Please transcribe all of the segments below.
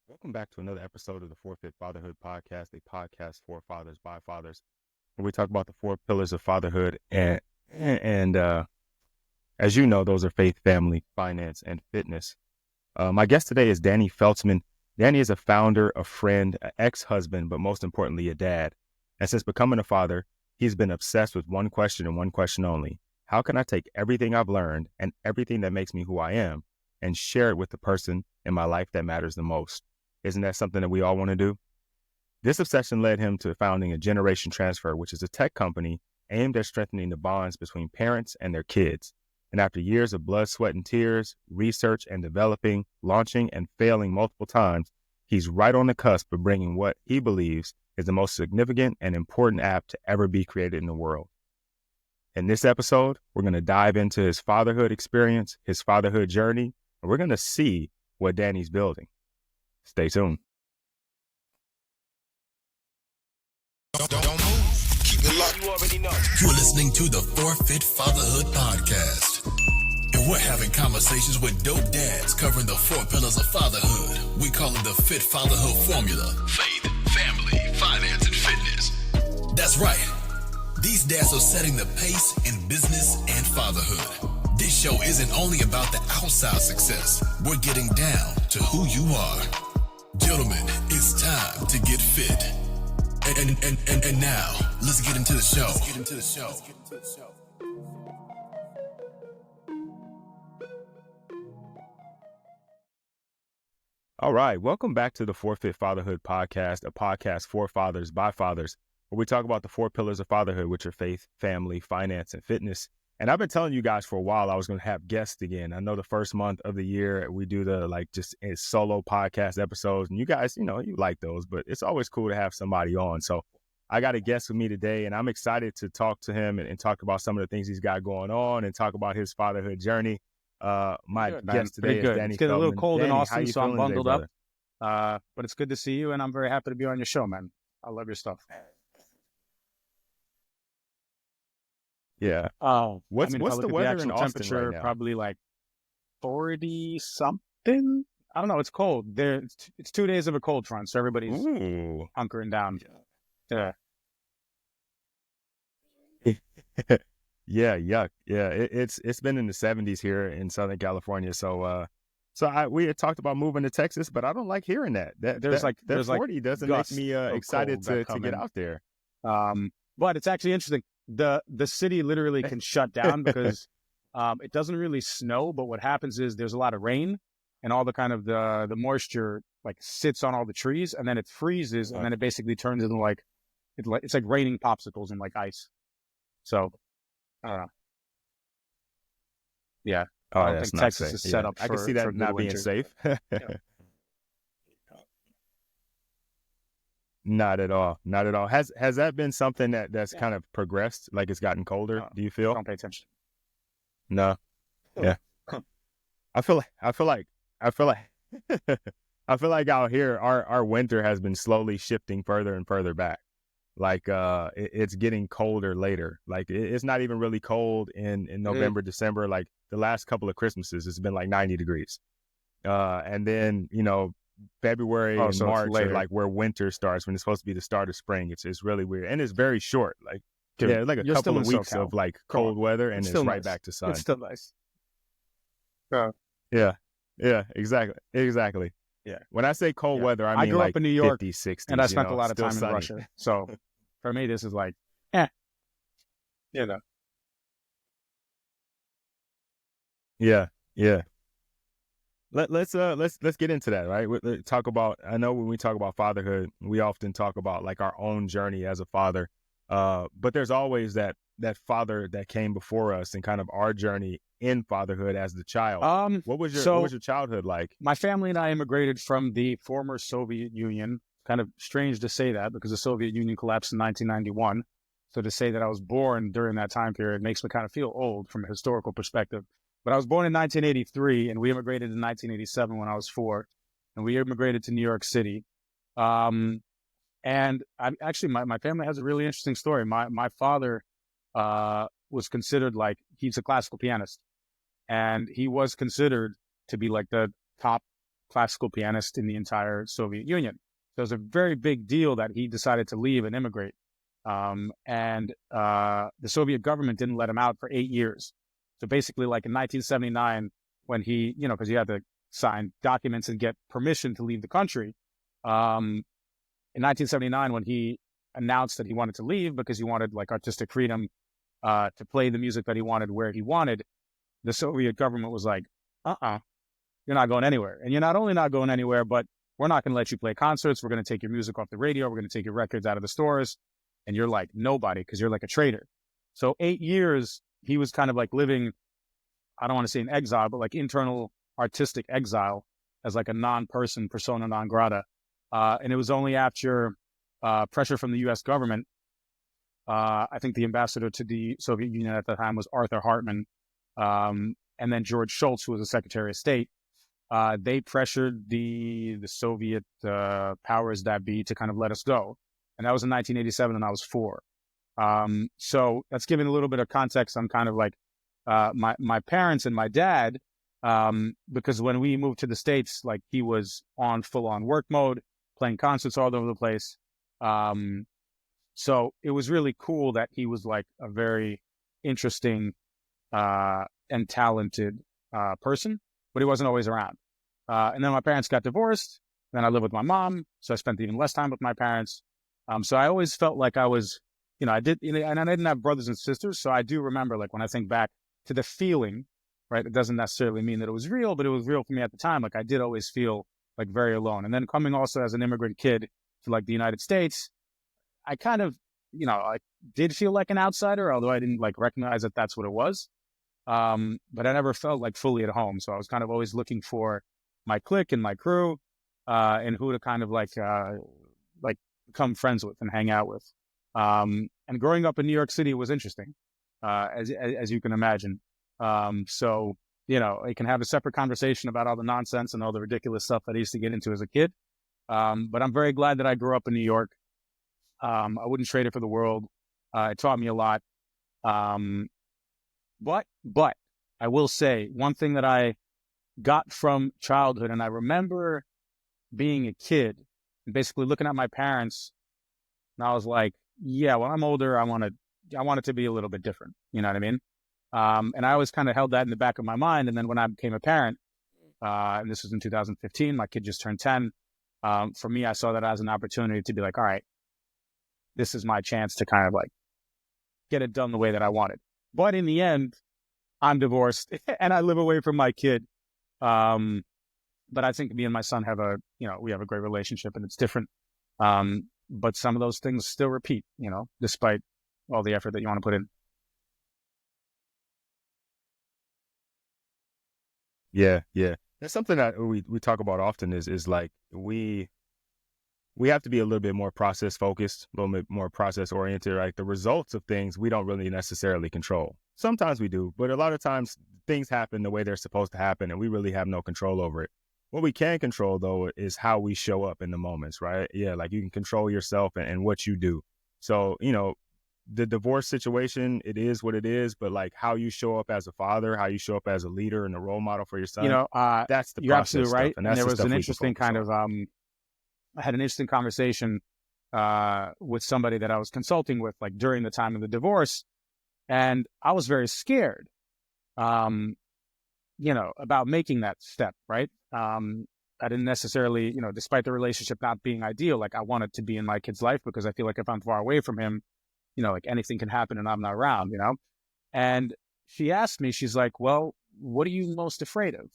Welcome back to another episode of the Fit Fatherhood podcast, a podcast for fathers by fathers, where we talk about the four pillars of fatherhood. And as you know, those are faith, family, finance, and fitness. My guest today is Danny Feltsman. Danny is a founder, a friend, an ex-husband, but most importantly, a dad. And since becoming a father, he's been obsessed with one question and one question only. How can I take everything I've learned and everything that makes me who I am and share it with the person in my life that matters the most? Isn't that something that we all want to do? This obsession led him to founding a Generation Transfer, which is a tech company aimed at strengthening the bonds between parents and their kids. And after years of blood, sweat, and tears, research and developing, launching, and failing multiple times, he's right on the cusp of bringing what he believes is the most significant and important app to ever be created in the world. In this episode, we're going to dive into his fatherhood experience, his fatherhood journey, and we're going to see what Danny's building. Stay tuned. Don't move. Keep it locked. You already know. You're listening to the Fit Fatherhood podcast. And we're having conversations with dope dads covering the four pillars of fatherhood. We call it the Fit Fatherhood formula. Faith, family, finance, and fitness. That's right. These dads are setting the pace in business and fatherhood. This show isn't only about the outside success. We're getting down to who you are. Gentlemen, it's time to get fit. And now, let's get into the show. All right. Welcome back to the Fit Fatherhood podcast, a podcast for fathers by fathers, where we talk about the four pillars of fatherhood, which are faith, family, finance, and fitness. And I've been telling you guys for a while I was going to have guests again. I know the first month of the year we do the just solo podcast episodes, and you guys, you like those, but it's always cool to have somebody on. So I got a guest with me today, and I'm excited to talk to him and talk about some of the things he's got going on and talk about his fatherhood journey. My guest today is Danny Feltsman. It's getting a little cold Danny, in Austin, so I'm bundled today, up. But it's good to see you, and I'm very happy to be on your show, man. I love your stuff. Yeah. What's the weather in Austin right now? Probably like 40 something. I don't know. It's cold. It's 2 days of a cold front, so everybody's hunkering down. Yeah. Yeah, yuck. Yeah, it's been in the 70s here in Southern California. So we had talked about moving to Texas, but I don't like hearing that. There's 40 doesn't make me excited to get out there. But it's actually interesting. The city literally can shut down because it doesn't really snow, but what happens is there's a lot of rain and all the kind of the moisture like sits on all the trees, and then it freezes, and then it basically turns into it's like raining popsicles and like ice. So I don't know. Yeah. I don't think Texas is set up for, I can see that not being safe. Not at all. Not at all. Has that been something that's kind of progressed? Like it's gotten colder? No, do you feel? Don't pay attention. No. Yeah. I feel like I feel like out here our winter has been slowly shifting further and further back. Like it's getting colder later. Like it's not even really cold in November, December. Like the last couple of Christmases, it's been like 90 degrees. And then, February and March are like where winter starts, when it's supposed to be the start of spring. It's really weird. And it's very short. Like, like a couple of weeks of like cold weather, and it's right back to sun. It's still nice. Yeah, exactly. Yeah. When I say cold weather, I mean grew up in New York, 50s, 60s. And I spent a lot of time sunny. in Russia. So for me, this is like, Yeah. Let's get into that, right? Talk about. I know when we talk about fatherhood, we often talk about like our own journey as a father, but there's always that father that came before us and kind of our journey in fatherhood as the child. What was your childhood like? My family and I immigrated from the former Soviet Union. Kind of strange to say that because the Soviet Union collapsed in 1991. So to say that I was born during that time period makes me kind of feel old from a historical perspective. But I was born in 1983, and we immigrated in 1987 when I was 4, and we immigrated to New York City. And my family has a really interesting story. My father was considered he's a classical pianist, and he was considered to be like the top classical pianist in the entire Soviet Union. So it was a very big deal that he decided to leave and immigrate. And the Soviet government didn't let him out for 8 years. So basically, like in 1979, when he, because you had to sign documents and get permission to leave the country. In 1979, when he announced that he wanted to leave because he wanted like artistic freedom to play the music that he wanted where he wanted, the Soviet government was like, you're not going anywhere. And you're not only not going anywhere, but we're not going to let you play concerts. We're going to take your music off the radio. We're going to take your records out of the stores. And you're like nobody because you're like a traitor. So 8 years, he was kind of like living, I don't want to say in exile, but like internal artistic exile as like a non-person, persona non grata. And it was only after pressure from the U.S. government, I think the ambassador to the Soviet Union at the time was Arthur Hartman, and then George Shultz, who was the Secretary of State. They pressured the Soviet powers that be to kind of let us go. And that was in 1987, and I was 4. So that's giving a little bit of context on kind of like my parents and my dad, because when we moved to the States, like he was on full-on work mode, playing concerts all over the place. So it was really cool that he was like a very interesting and talented person, but he wasn't always around. And then my parents got divorced. Then I lived with my mom, so I spent even less time with my parents. So I always felt like I was, and I didn't have brothers and sisters. So I do remember, like when I think back to the feeling, right? It doesn't necessarily mean that it was real, but it was real for me at the time. Like I did always feel like very alone. And then coming also as an immigrant kid to like the United States, I kind of, I did feel like an outsider, although I didn't like recognize that that's what it was. But I never felt like fully at home. So I was kind of always looking for my clique and my crew, and who to kind of like become friends with and hang out with. And growing up in New York City was interesting, as you can imagine. So, you can have a separate conversation about all the nonsense and all the ridiculous stuff that I used to get into as a kid. But I'm very glad that I grew up in New York. I wouldn't trade it for the world. It taught me a lot. But I will say one thing that I got from childhood, and I remember being a kid and basically looking at my parents, and I was like, yeah, when I'm older, I want it to be a little bit different. You know what I mean? And I always kind of held that in the back of my mind. And then when I became a parent, and this was in 2015, my kid just turned 10. For me, I saw that as an opportunity to be like, all right, this is my chance to kind of like get it done the way that I wanted. But in the end, I'm divorced and I live away from my kid. But I think me and my son we have a great relationship and it's different. But some of those things still repeat, despite all the effort that you want to put in. Yeah. That's something that we talk about often is like we have to be a little bit more process focused, a little bit more process oriented. Like the results of things we don't really necessarily control. Sometimes we do, but a lot of times things happen the way they're supposed to happen and we really have no control over it. What we can control though is how we show up in the moments, right? Yeah, like you can control yourself and what you do. So, the divorce situation, it is what it is, but like how you show up as a father, how you show up as a leader and a role model for your son, that's the you're process absolutely right. stuff. And And that's there the was stuff an we can interesting focus kind on. of, I had an interesting conversation with somebody that I was consulting with, like during the time of the divorce. And I was very scared, about making that step, right? I didn't necessarily, despite the relationship not being ideal, like I wanted to be in my kid's life because I feel like if I'm far away from him, like anything can happen and I'm not around, And she asked me, she's like, well, what are you most afraid of?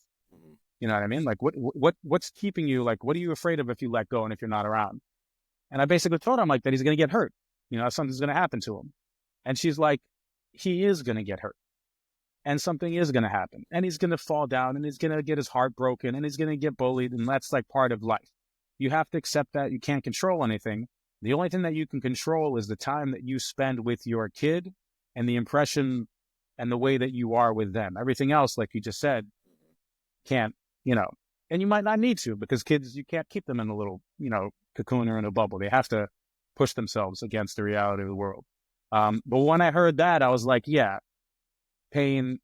You know what I mean? Like what's keeping you, like, what are you afraid of if you let go and if you're not around? And I basically told him like that he's going to get hurt. Something's going to happen to him. And she's like, he is going to get hurt. And something is going to happen. And he's going to fall down and he's going to get his heart broken and he's going to get bullied. And that's like part of life. You have to accept that. You can't control anything. The only thing that you can control is the time that you spend with your kid and the impression and the way that you are with them. Everything else, like you just said, can't, and you might not need to because kids, you can't keep them in a little, cocoon or in a bubble. They have to push themselves against the reality of the world. But when I heard that, I was like, yeah, pain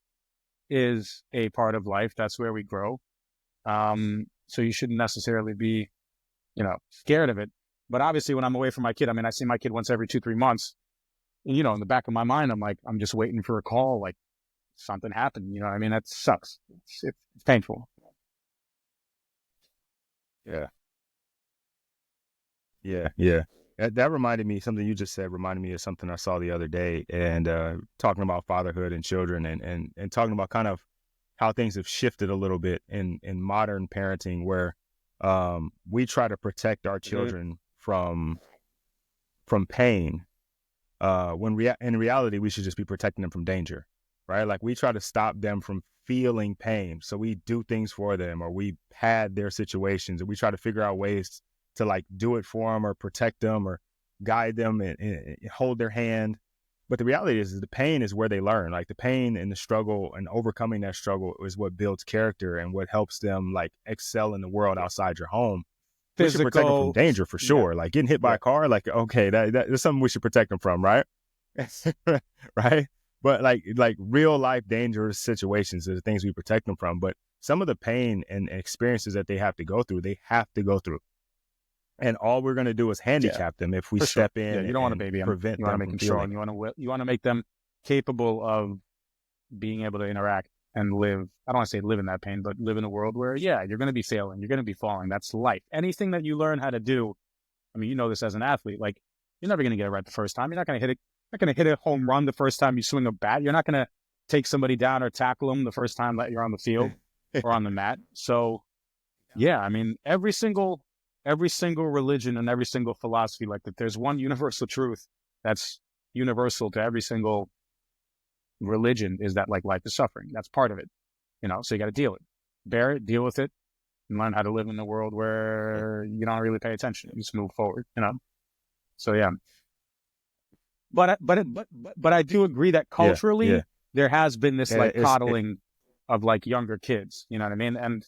is a part of life. That's where we grow. So you shouldn't necessarily be, scared of it. But obviously when I'm away from my kid, I mean, I see my kid once every 2-3 months. And, in the back of my mind, I'm like, I'm just waiting for a call, like something happened. You know what I mean? That sucks. It's painful. Yeah. Yeah. Yeah. That reminded me, something you just said reminded me of something I saw the other day, and talking about fatherhood and children, and talking about kind of how things have shifted a little bit in modern parenting, where we try to protect our children from pain, when in reality we should just be protecting them from danger, right? Like, we try to stop them from feeling pain, so we do things for them, or we pad their situations, and we try to figure out ways to like do it for them, or protect them, or guide them, and hold their hand. But the reality is the pain is where they learn. Like, the pain and the struggle and overcoming that struggle is what builds character and what helps them like excel in the world outside your home. We should protect them from danger for sure. Like getting hit by a car, like, okay, that's something we should protect them from, right? Right. But like real life dangerous situations are the things we protect them from. But some of the pain and experiences that they have to go through. And all we're going to do is handicap them if we step in. You don't want to baby them. Prevent you want to them make from control. feeling. You want to make them capable of being able to interact and live. I don't want to say live in that pain, but live in a world where, you're going to be failing. You're going to be falling. That's life. Anything that you learn how to do. I mean, this as an athlete, like, you're never going to get it right the first time. You're not going to hit it. You're not going to hit a home run the first time you swing a bat. You're not going to take somebody down or tackle them the first time that you're on the field or on the mat. So, I mean, every single religion and every single philosophy, like that, there's one universal truth that's universal to every single religion, is that like life is suffering. That's part of it, so you got to deal with it, and learn how to live in a world where you don't really pay attention. You just move forward, So yeah, but I do agree that culturally there has been this coddling of like younger kids. You know what I mean? And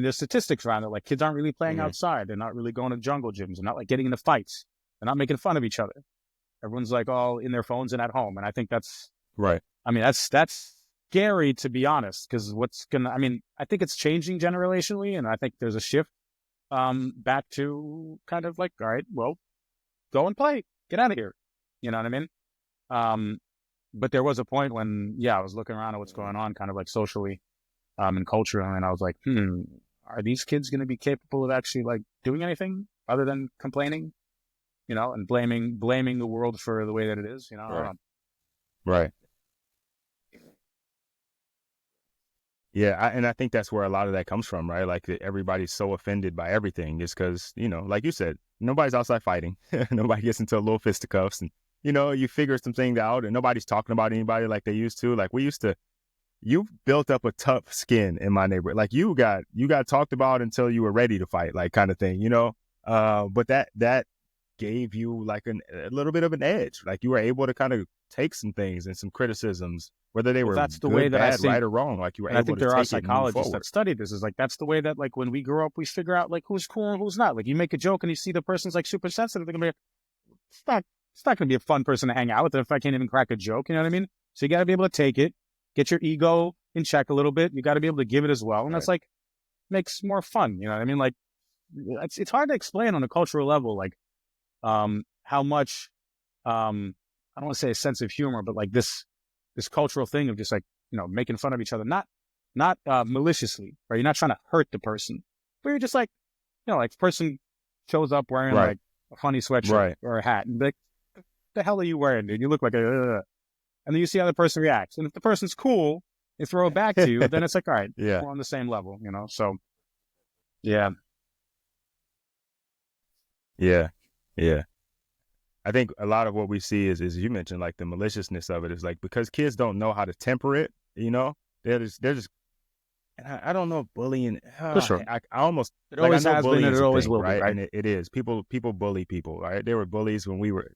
there's statistics around it. Like, kids aren't really playing outside. They're not really going to jungle gyms. They're not like getting into fights. They're not making fun of each other. Everyone's like all in their phones and at home. And I think that's right. I mean, that's scary, to be honest, because I think it's changing generationally, and I think there's a shift back to kind of like, all right, well, go and play, get out of here. You know what I mean? But there was a point when, I was looking around at what's going on kind of like socially and culturally, and I was like, are these kids going to be capable of actually like doing anything other than complaining, and blaming the world for the way that it is, Right. Yeah, and I think that's where a lot of that comes from, right? Like, everybody's so offended by everything is because, like you said, nobody's outside fighting. Nobody gets into a little fisticuffs, and, you figure some things out, and nobody's talking about anybody like they used to. Like, you built up a tough skin in my neighborhood. Like, you got talked about until you were ready to fight, like, kind of thing, but that gave you like a little bit of an edge. Like, you were able to kind of take some things and some criticisms, whether they were that's the good, way that bad, I think, right or wrong. Like, you were able to take it. I think there are psychologists that study this. Is like, that's the way that, like, when we grow up, we figure out like who's cool and who's not. Like, you make a joke and you see the person's like super sensitive, they're gonna be like, it's not gonna be a fun person to hang out with if I can't even crack a joke. You know what I mean? So you got to be able to take it, get your ego in check a little bit. You got to be able to give it as well, and that's like makes more fun. You know what I mean? Like, it's hard to explain on a cultural level, like how much I don't want to say a sense of humor, but like this cultural thing of just like, making fun of each other, not maliciously, right? You're not trying to hurt the person, but you're just like, like, person shows up wearing like a funny sweatshirt or a hat, and like, what the hell are you wearing, dude? You look like and then you see how the person reacts, and if the person's cool, they throw it back to you, then it's like, all right, we're on the same level, So, yeah. I think a lot of what we see is you mentioned, like, the maliciousness of it is like, because kids don't know how to temper it, they're just, and I don't know if bullying, For sure. I almost, it always has been, and it always will be, right? right? And it is. People bully people, right? They were bullies when we were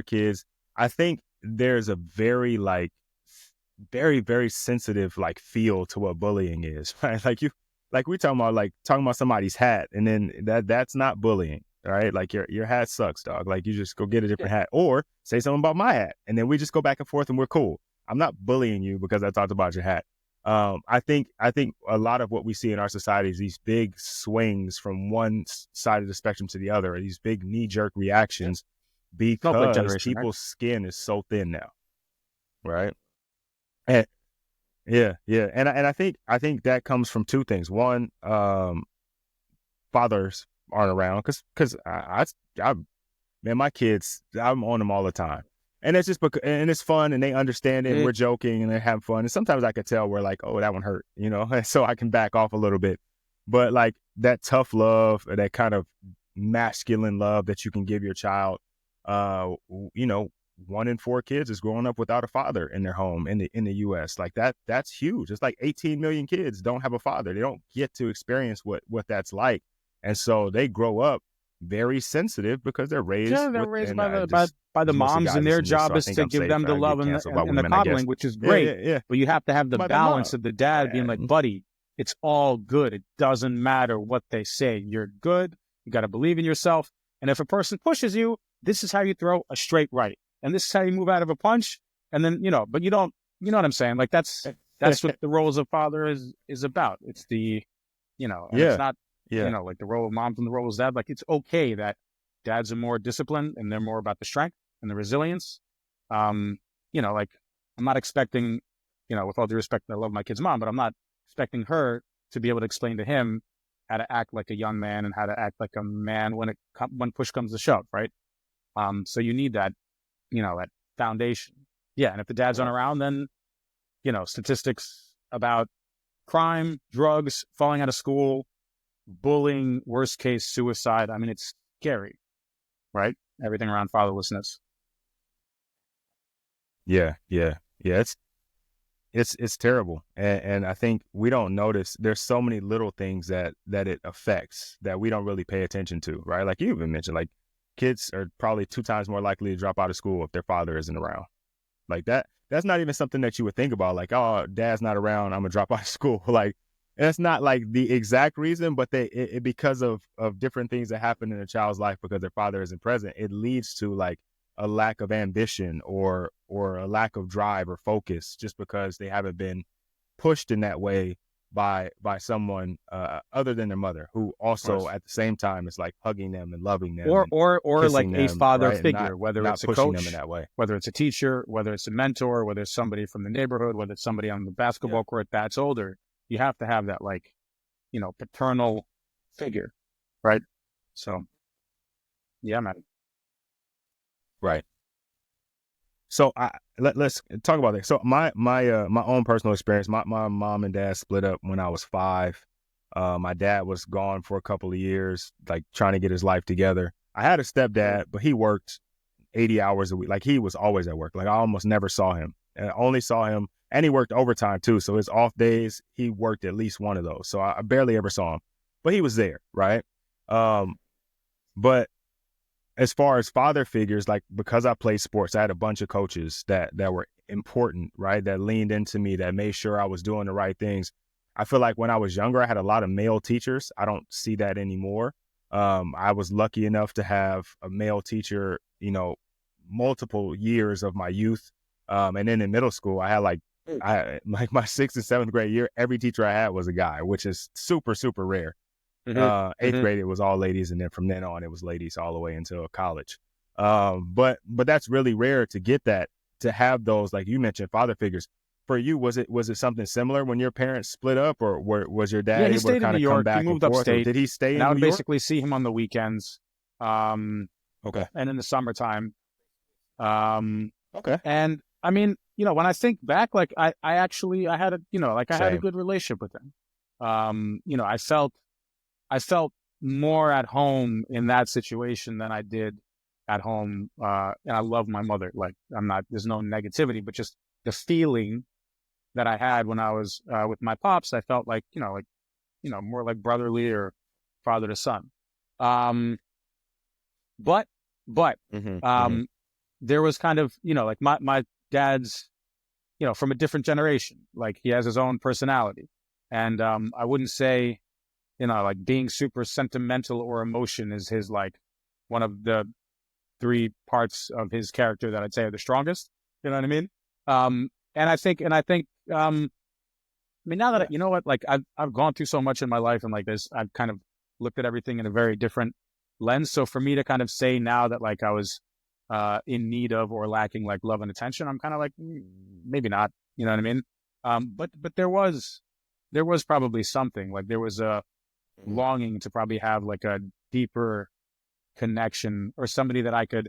kids. I think there's a very, very, very sensitive, like, feel to what bullying is, right? Like we talking about somebody's hat, and then that's not bullying. All right, like, your hat sucks, dog. Like, you just go get a different hat, or say something about my hat, and then we just go back and forth, and we're cool. I'm not bullying you because I talked about your hat. I think a lot of what we see in our society is these big swings from one side of the spectrum to the other, or these big knee jerk reactions, Snowflake because generation, right? people's skin is so thin now, right? And yeah, yeah, and I think that comes from two things. One, fathers aren't around because I man, my kids, I'm on them all the time. And it's just because, and it's fun and they understand it and we're joking and they're having fun. And sometimes I could tell we're like, oh, that one hurt, so I can back off a little bit. But like that tough love, or that kind of masculine love that you can give your child, uh, 1 in 4 kids is growing up without a father in their home in the US. Like that's huge. It's like 18 million kids don't have a father. They don't get to experience what that's like. And so they grow up very sensitive because they're raised. Yeah, they're raised by the moms, and their job is to give them the love and the coddling, which is great. Yeah. But you have to have the balance of the dad being like, buddy, it's all good. It doesn't matter what they say. You're good. You got to believe in yourself. And if a person pushes you, this is how you throw a straight right. And this is how you move out of a punch. And then, but you don't, you know what I'm saying? Like that's what the roles of father is about. It's the, it's not, like the role of moms and the role of dad. Like it's okay that dads are more disciplined and they're more about the strength and the resilience. Like I'm not expecting, with all due respect, I love my kid's mom, but I'm not expecting her to be able to explain to him how to act like a young man and how to act like a man when push comes to shove, right? So you need that, that foundation. Yeah, and if the dads aren't around, then, statistics about crime, drugs, falling out of school, bullying, worst case, suicide. I mean, it's scary, right? Everything around fatherlessness. Yeah. It's terrible. And I think we don't notice there's so many little things that it affects that we don't really pay attention to, right? Like you even mentioned, like kids are probably 2 times more likely to drop out of school if their father isn't around. Like that's not even something that you would think about. Like, oh, dad's not around, I'm gonna drop out of school. Like, that's not like the exact reason, but because of different things that happen in a child's life because their father isn't present, it leads to like a lack of ambition or a lack of drive or focus just because they haven't been pushed in that way by someone other than their mother, who also at the same time is like hugging them and loving them, or like a father right? figure, whether not it's a pushing coach, them in that way, whether it's a teacher, whether it's a mentor, whether it's somebody from the neighborhood, whether it's somebody on the basketball court that's older. You have to have that, like, paternal figure, right? So, yeah, man. right? So let's talk about that. So my own personal experience. My mom and dad split up when I was 5. My dad was gone for a couple of years, like trying to get his life together. I had a stepdad, but he worked 80 hours a week. Like he was always at work. Like I almost never saw him. And I only saw him, and he worked overtime too. So his off days, he worked at least one of those. So I barely ever saw him, but he was there, right? But as far as father figures, like because I played sports, I had a bunch of coaches that were important, right? That leaned into me, that made sure I was doing the right things. I feel like when I was younger, I had a lot of male teachers. I don't see that anymore. I was lucky enough to have a male teacher, multiple years of my youth. And then in middle school, I had like my 6th and 7th grade year, every teacher I had was a guy, which is super, super rare. 8th grade, it was all ladies. And then from then on, it was ladies all the way until college. But that's really rare to get that, to have those, like you mentioned, father figures. For you, was it something similar when your parents split up, or was your dad able to kind of come back and forth? Or did he stay in New York? I would basically see him on the weekends. Okay. And in the summertime. Okay. And I mean, when I think back, like I had a good relationship with him. I felt more at home in that situation than I did at home. And I love my mother. Like there's no negativity, but just the feeling that I had when I was with my pops, I felt like, more like brotherly or father to son. But there was kind of, like my dad's, from a different generation. Like he has his own personality. And I wouldn't say, like being super sentimental or emotion is his, like, one of the 3 parts of his character that I'd say are the strongest. You know what I mean? And I think mean, now that, you know what, like I've gone through so much in my life and like this, I've kind of looked at everything in a very different lens. So for me to kind of say now that like I was in need of or lacking like love and attention, I'm kind of like, maybe not, you know what I mean? But there was probably something, like there was a longing to probably have like a deeper connection or somebody that I could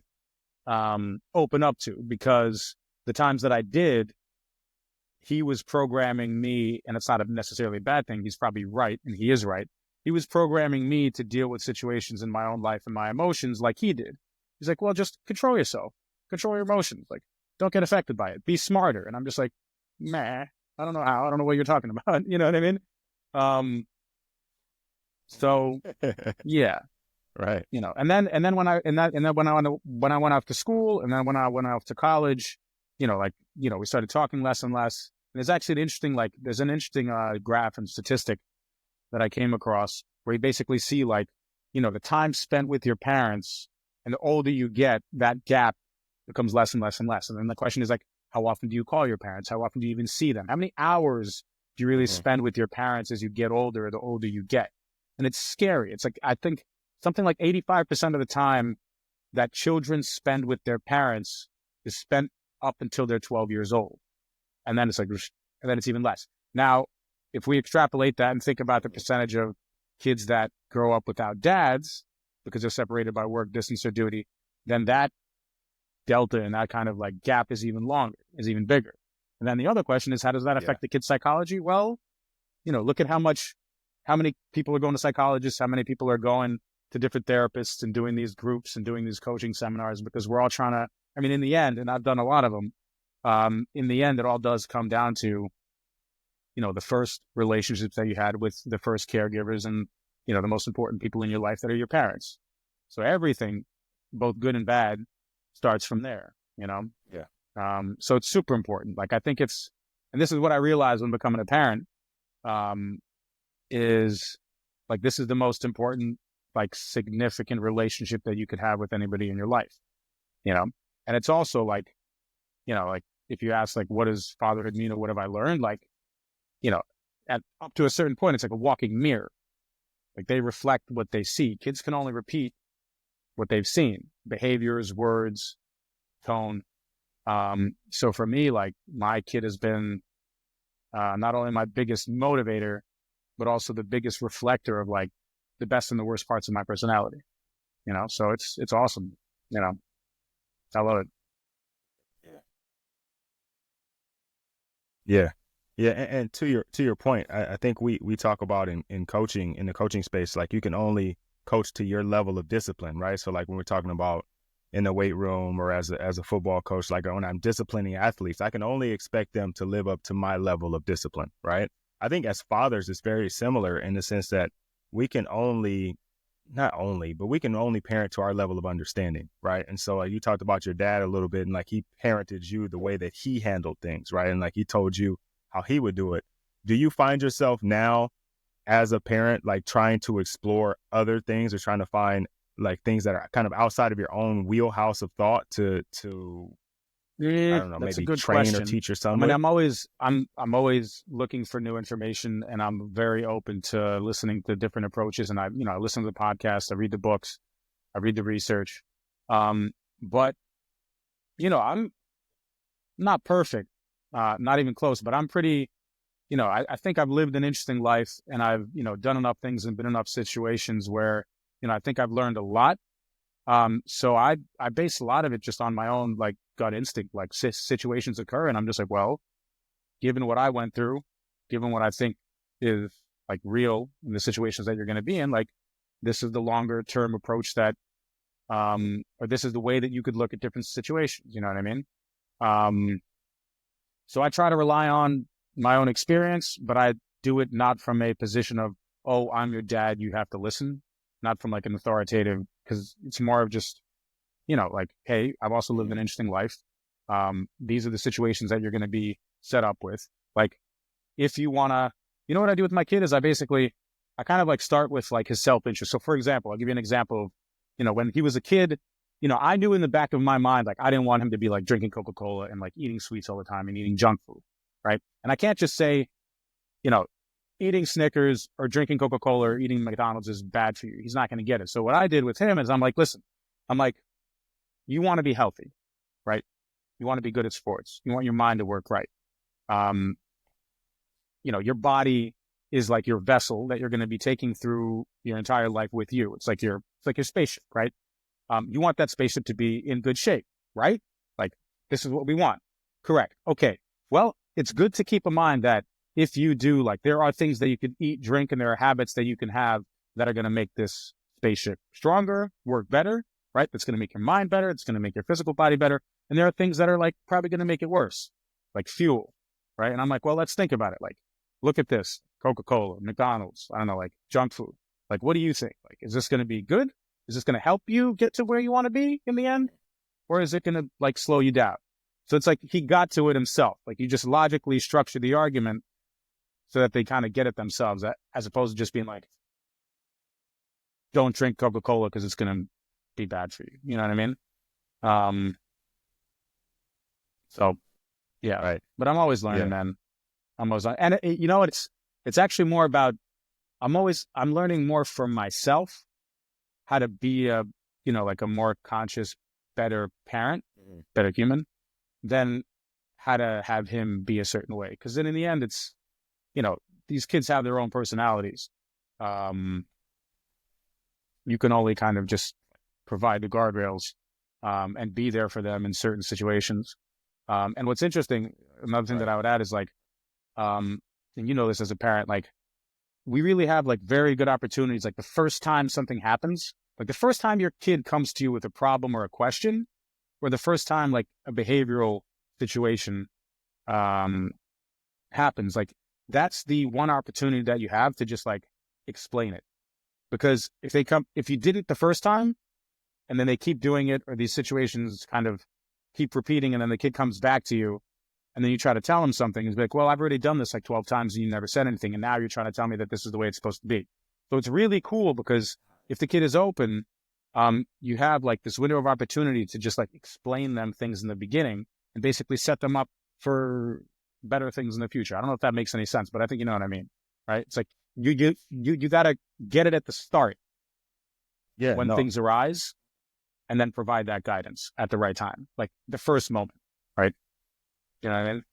open up to, because the times that I did, he was programming me, and it's not necessarily a bad thing. He's probably right, and he is right. He was programming me to deal with situations in my own life and my emotions like he did. He's like, well, just control yourself, control your emotions. Like, don't get affected by it. Be smarter. And I'm just like, meh, I don't know how. I don't know what you're talking about. You know what I mean? So yeah. Right. You know, and then when I went off to school, and then when I went off to college, you know, like, you know, we started talking less and less. And there's actually there's an interesting graph and statistic that I came across where you basically see like, you know, the time spent with your parents, and the older you get, that gap becomes less and less and less. And then the question is like, how often do you call your parents? How often do you even see them? How many hours do you really spend with your parents as you get older, the older you get? And it's scary. It's like, I think something like 85% of the time that children spend with their parents is spent up until they're 12 years old. And then it's like, and then it's even less. Now, if we extrapolate that and think about the percentage of kids that grow up without dads because they're separated by work, distance, or duty, then that delta and that kind of like gap is even longer, is even bigger. And then the other question is, how does that affect the kid's psychology? Well, you know, look at how many people are going to psychologists, how many people are going to different therapists and doing these groups and doing these coaching seminars, because we're all trying to, I mean, in the end, and I've done a lot of them, in the end, it all does come down to, you know, the first relationships that you had with the first caregivers and, you know, the most important people in your life that are your parents. So everything, both good and bad, starts from there, you know? Yeah. So it's super important. Like, I think it's, and this is what I realized when becoming a parent, is like, this is the most important, like, significant relationship that you could have with anybody in your life, you know? And it's also like, you know, like if you ask like, what does fatherhood mean or what have I learned? Like, you know, up to a certain point, it's like a walking mirror. Like, they reflect what they see. Kids can only repeat what they've seen, behaviors, words, tone. So for me, like, my kid has been not only my biggest motivator, but also the biggest reflector of like the best and the worst parts of my personality, you know? So it's awesome. You know, I love it. Yeah. Yeah. And to your point, I think we talk about in coaching, in the coaching space, like, you can only coach to your level of discipline, right? So like when we're talking about in the weight room or as a football coach, like when I'm disciplining athletes, I can only expect them to live up to my level of discipline, right? I think as fathers, it's very similar in the sense that we can only, not only, but we can only parent to our level of understanding, right? And so you talked about your dad a little bit, and like he parented you the way that he handled things, right? And like he told you how he would do it. Do you find yourself now as a parent, like trying to explore other things or trying to find like things that are kind of outside of your own wheelhouse of thought to I don't know, That's a maybe good train question. or teach your son I mean, with? I'm always looking for new information, and I'm very open to listening to different approaches. And I listen to the podcast, I read the books, I read the research. But you know, I'm not perfect, not even close, but I'm pretty, you know, I think I've lived an interesting life, and I've, you know, done enough things and been in enough situations where, you know, I think I've learned a lot. So I base a lot of it just on my own, like, gut instinct. Like, situations occur, and I'm just like, well, given what I went through, given what I think is like real in the situations that you're going to be in, like, this is the longer term approach that, or this is the way that you could look at different situations. You know what I mean? So I try to rely on my own experience, but I do it not from a position of, oh, I'm your dad, you have to listen, not from like an authoritative, because it's more of just, you know, like, hey, I've also lived an interesting life. These are the situations that you're going to be set up with. Like, if you want to, you know what I do with my kid is I kind of like start with like his self-interest. So for example, I'll give you an example of, you know, when he was a kid, you know, I knew in the back of my mind, like, I didn't want him to be like drinking Coca-Cola and like eating sweets all the time and eating junk food. Right. And I can't just say, you know, eating Snickers or drinking Coca-Cola or eating McDonald's is bad for you. He's not going to get it. So what I did with him is I'm like, listen, I'm like, you want to be healthy, right? You want to be good at sports. You want your mind to work right. You know, your body is like your vessel that you're going to be taking through your entire life with you. It's like your spaceship, right? You want that spaceship to be in good shape, right? Like, this is what we want. Correct. Okay. Well, it's good to keep in mind that if you do, like, there are things that you can eat, drink, and there are habits that you can have that are going to make this spaceship stronger, work better, right? That's going to make your mind better. It's going to make your physical body better. And there are things that are like probably going to make it worse, like fuel, right? And I'm like, well, let's think about it. Like, look at this, Coca-Cola, McDonald's, I don't know, like junk food. Like, what do you think? Like, is this going to be good? Is this going to help you get to where you want to be in the end? Or is it going to like slow you down? So it's like he got to it himself. Like, you just logically structure the argument so that they kind of get it themselves, as opposed to just being like, don't drink Coca-Cola because it's going to be bad for you. You know what I mean? So yeah, Right. But I'm always learning, man. I'm always, and you know, it's actually more about, I'm learning more from myself how to be a, you know, like a more conscious, better parent, better human, than how to have him be a certain way. Because then in the end, it's, you know, these kids have their own personalities. You can only kind of just provide the guardrails and be there for them in certain situations. And what's interesting, another thing that I would add is like, and you know this as a parent, like, we really have like very good opportunities. Like, the first time something happens, like the first time your kid comes to you with a problem or a question, or the first time like a behavioral situation happens, like, that's the one opportunity that you have to just like explain it. Because if you did it the first time and then they keep doing it, or these situations kind of keep repeating, and then the kid comes back to you and then you try to tell him something, he's like, well, I've already done this like 12 times and you never said anything. And now you're trying to tell me that this is the way it's supposed to be. So it's really cool because if the kid is open, you have like this window of opportunity to just like explain them things in the beginning and basically set them up for better things in the future. I don't know if that makes any sense, but I think you know what I mean, right? It's like you got to get it at the start when things arise, and then provide that guidance at the right time, like the first moment, right? You know what I mean?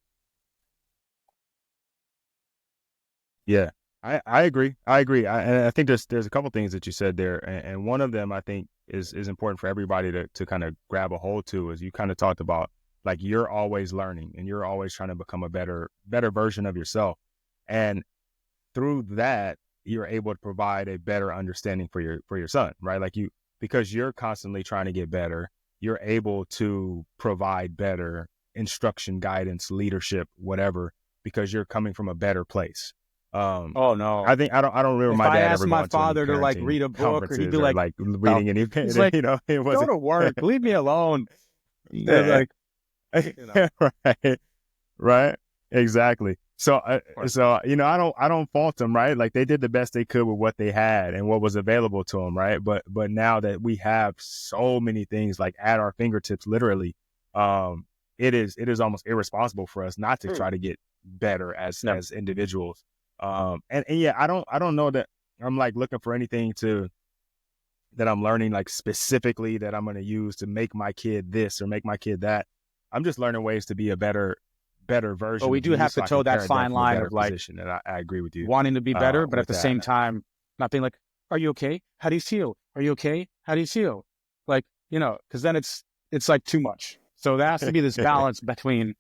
Yeah, I agree. And I think there's a couple things that you said there, and one of them I think is important for everybody to kind of grab a hold to, is you kind of talked about like you're always learning and you're always trying to become a better version of yourself, and through that you're able to provide a better understanding for your son, right? Like, because you're constantly trying to get better, you're able to provide better instruction, guidance, leadership, whatever, because you're coming from a better place. Oh no! I don't remember If my I dad asked ever my going to any father to like parenting read a book, or he'd be conferences or like, like no. reading any, He's like, you know, it go wasn't. to work, leave me alone. They're like, you know. Right, right, exactly. So, you know, I don't fault them, right? Like, they did the best they could with what they had and what was available to them, right? But now that we have so many things like at our fingertips, literally, it is almost irresponsible for us not to try to get better as individuals. And yeah, I don't know that I'm like looking for anything that I'm learning like specifically that I'm going to use to make my kid this or make my kid that. I'm just learning ways to be a better version. But we of do me, have so to I can toe that parent them fine from a line better of like position. And I agree with you wanting to be better, but at with the that. same time, not being like, are you okay? How do you feel? Are you okay? How do you feel? Like, you know, because then it's like too much. So there has to be this balance between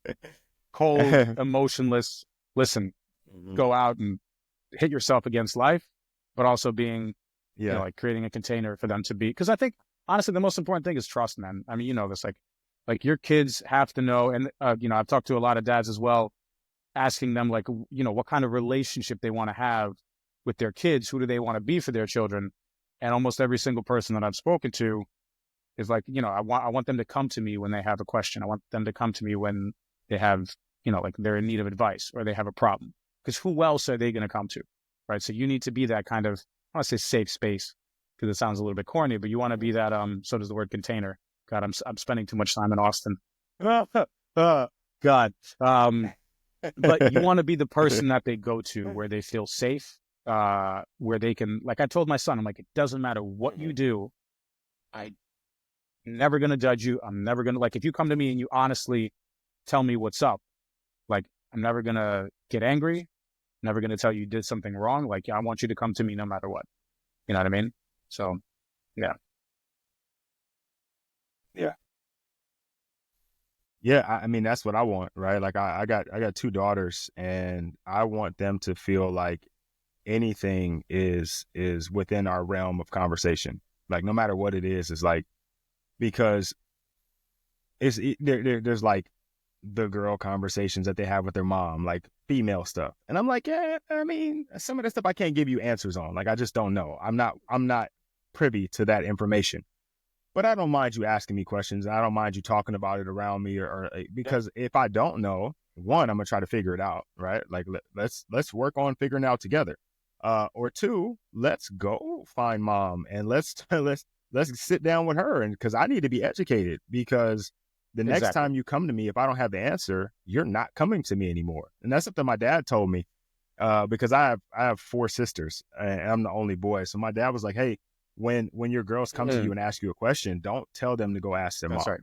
cold, emotionless, listen, go out and hit yourself against life, but also being, you know, like creating a container for them to be. Because I think, honestly, the most important thing is trust, man. I mean, you know this, like your kids have to know, and, you know, I've talked to a lot of dads as well, asking them, like, you know, what kind of relationship they want to have with their kids. Who do they want to be for their children? And almost every single person that I've spoken to is like, you know, I want them to come to me when they have a question. I want them to come to me when they have, you know, like they're in need of advice or they have a problem. Because who else are they going to come to, right? So you need to be that kind of, I want to say safe space, because it sounds a little bit corny, but you want to be that, so does the word container. God, I'm spending too much time in Austin. God. But you want to be the person that they go to where they feel safe, where they can, like I told my son, I'm like, it doesn't matter what you do. I'm never going to judge you. I'm never going to, like, if you come to me and you honestly tell me what's up, like, I'm never going to get angry. Never going to tell you did something wrong. Like, I want you to come to me no matter what. You know what I mean? So, yeah. Yeah. Yeah, I mean that's what I want, right? Like I got 2 daughters, and I want them to feel like anything is within our realm of conversation. Like no matter what it is like, because there's like the girl conversations that they have with their mom, like female stuff, and I'm like, yeah, I mean some of the stuff I can't give you answers on. Like I just don't know. I'm not privy to that information. But I don't mind you asking me questions. I don't mind you talking about it around me, or because if I don't know, one, I'm gonna try to figure it out, right? Like let's work on figuring it out together. Or two, let's go find mom and let's sit down with her, and because I need to be educated, because the next time you come to me, if I don't have the answer, you're not coming to me anymore. And that's something my dad told me, because I have 4 sisters and I'm the only boy. So my dad was like, hey, when your girls come to you and ask you a question, don't tell them to go ask their mom. Right.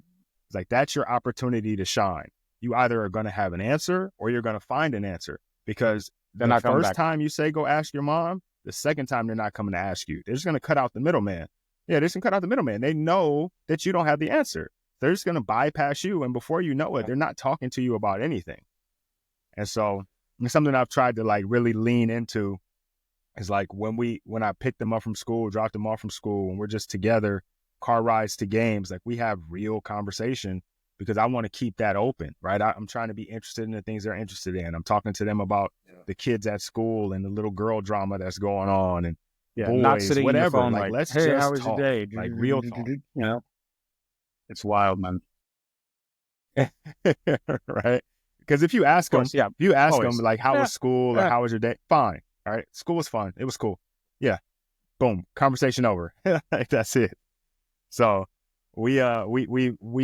It's like, that's your opportunity to shine. You either are going to have an answer or you're going to find an answer, because the first time you say go ask your mom, the second time they're not coming to ask you. They're just going to cut out the middleman. Yeah, they're just going to cut out the middleman. They know that you don't have the answer. They're just going to bypass you, and before you know it, they're not talking to you about anything. And so it's something I've tried to like really lean into. Is like when I pick them up from school, drop them off from school, and we're just together, car rides to games, like we have real conversation, because I want to keep that open, right? I'm trying to be interested in the things they're interested in. I'm talking to them about the kids at school and the little girl drama that's going on, and boys, not sitting whatever. In your phone, like let's hey, just how was talk, your day? like real talk. You know, it's wild, man. Right? Because if you ask them, like, how was school or how was your day? Fine. All right. School was fun. It was cool. Yeah. Boom. Conversation over. Like, that's it. So we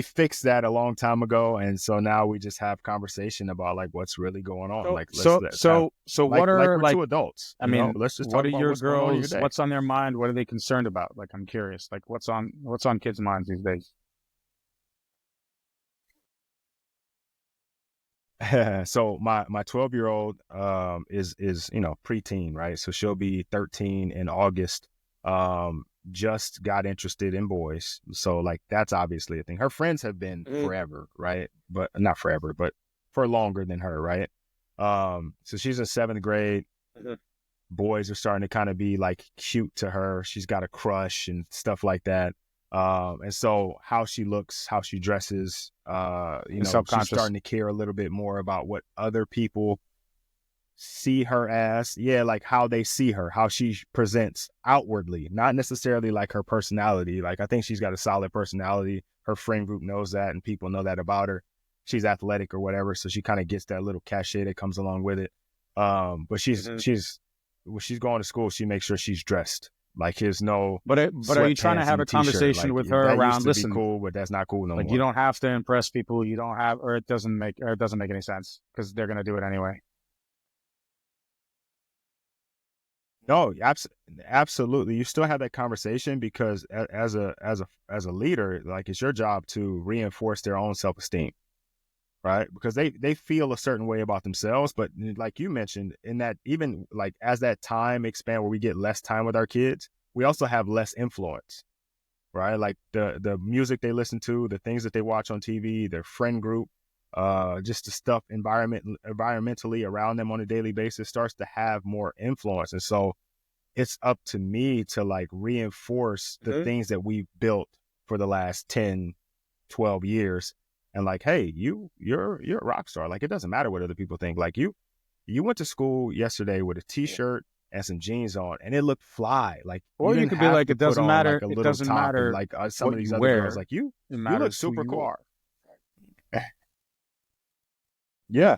fixed that a long time ago. And so now we just have conversation about like what's really going on. So what are we're 2 adults. I mean, let's just what talk are about your what's going on in your girls? day. What's on their mind? What are they concerned about? Like, I'm curious. Like, what's on kids' minds these days? So my 12-year-old is preteen, right? So she'll be 13 in August. Just got interested in boys, so like that's obviously a thing. Her friends have been forever, right? But not forever, but for longer than her, right? So she's in 7th grade. Boys are starting to kind of be like cute to her. She's got a crush and stuff like that. And so how she looks, how she dresses, she's starting to care a little bit more about what other people see her as. Yeah, like how they see her, how she presents outwardly, not necessarily like her personality. Like I think she's got a solid personality. Her friend group knows that, and people know that about her. She's athletic or whatever, so she kind of gets that little cachet that comes along with it. But she's when she's going to school, she makes sure she's dressed. Like there's no. But are you trying to have a conversation like, with her around? Listen, cool, but that's not cool no more. You don't have to impress people. You don't have, or it doesn't make any sense because they're gonna do it anyway. No, absolutely. You still have that conversation, because as a leader, like it's your job to reinforce their own self-esteem, right? Because they feel a certain way about themselves, but like you mentioned, in that even like as that time expands where we get less time with our kids, we also have less influence, right? Like the music they listen to, the things that they watch on TV, their friend group, just the stuff environmentally around them on a daily basis starts to have more influence. And so it's up to me to like reinforce the things that we've built for the last 10, 12 years. And like, hey, you're a rock star. Like, it doesn't matter what other people think. Like you went to school yesterday with a t-shirt and some jeans on, and it looked fly. Like, or you could be like, it doesn't matter. Like it doesn't matter. Like some of these other girls, like you look super cool. Yeah,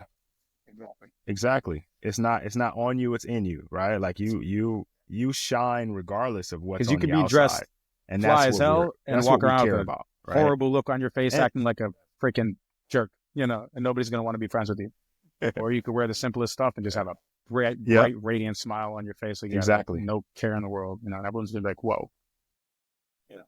exactly. It's not on you. It's in you, right? Like you shine regardless of what's on the outside. Because you could be dressed and fly as hell and walk around with about, right? Horrible look on your face, acting like a freaking jerk, and nobody's gonna want to be friends with you. Or you could wear the simplest stuff and just have a bright, radiant smile on your face. Like you Exactly. have no care in the world. You know, and everyone's gonna be like, whoa. You know.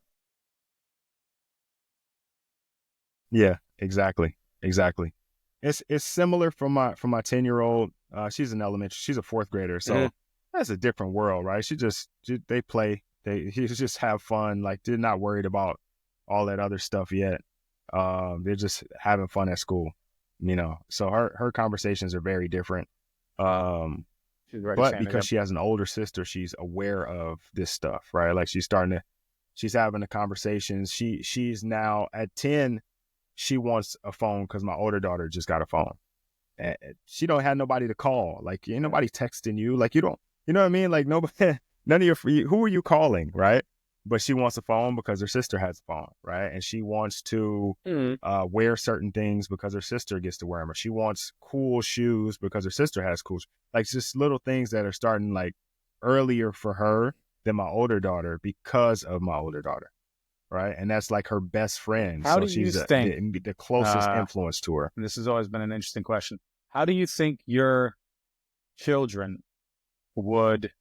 Yeah, exactly. Exactly. It's similar from my 10-year-old. She's an elementary. She's a fourth grader, so that's a different world, right? They play. They just have fun. Like they're not worried about all that other stuff yet. They're just having fun at school, you know. So her conversations are very different. But because she has an older sister, she's aware of this stuff, right? Like she's having the conversations. She's now at 10. She wants a phone because my older daughter just got a phone. And she don't have nobody to call. Like ain't nobody texting you. Like you know what I mean? Like nobody, none of who are you calling, right? But she wants a phone because her sister has a phone, right? And she wants to wear certain things because her sister gets to wear them. Or she wants cool shoes because her sister has cool. Like just little things that are starting like earlier for her than my older daughter because of my older daughter. Right. And that's like her best friend. How do you think the closest influence to her? This has always been an interesting question. How do you think your children would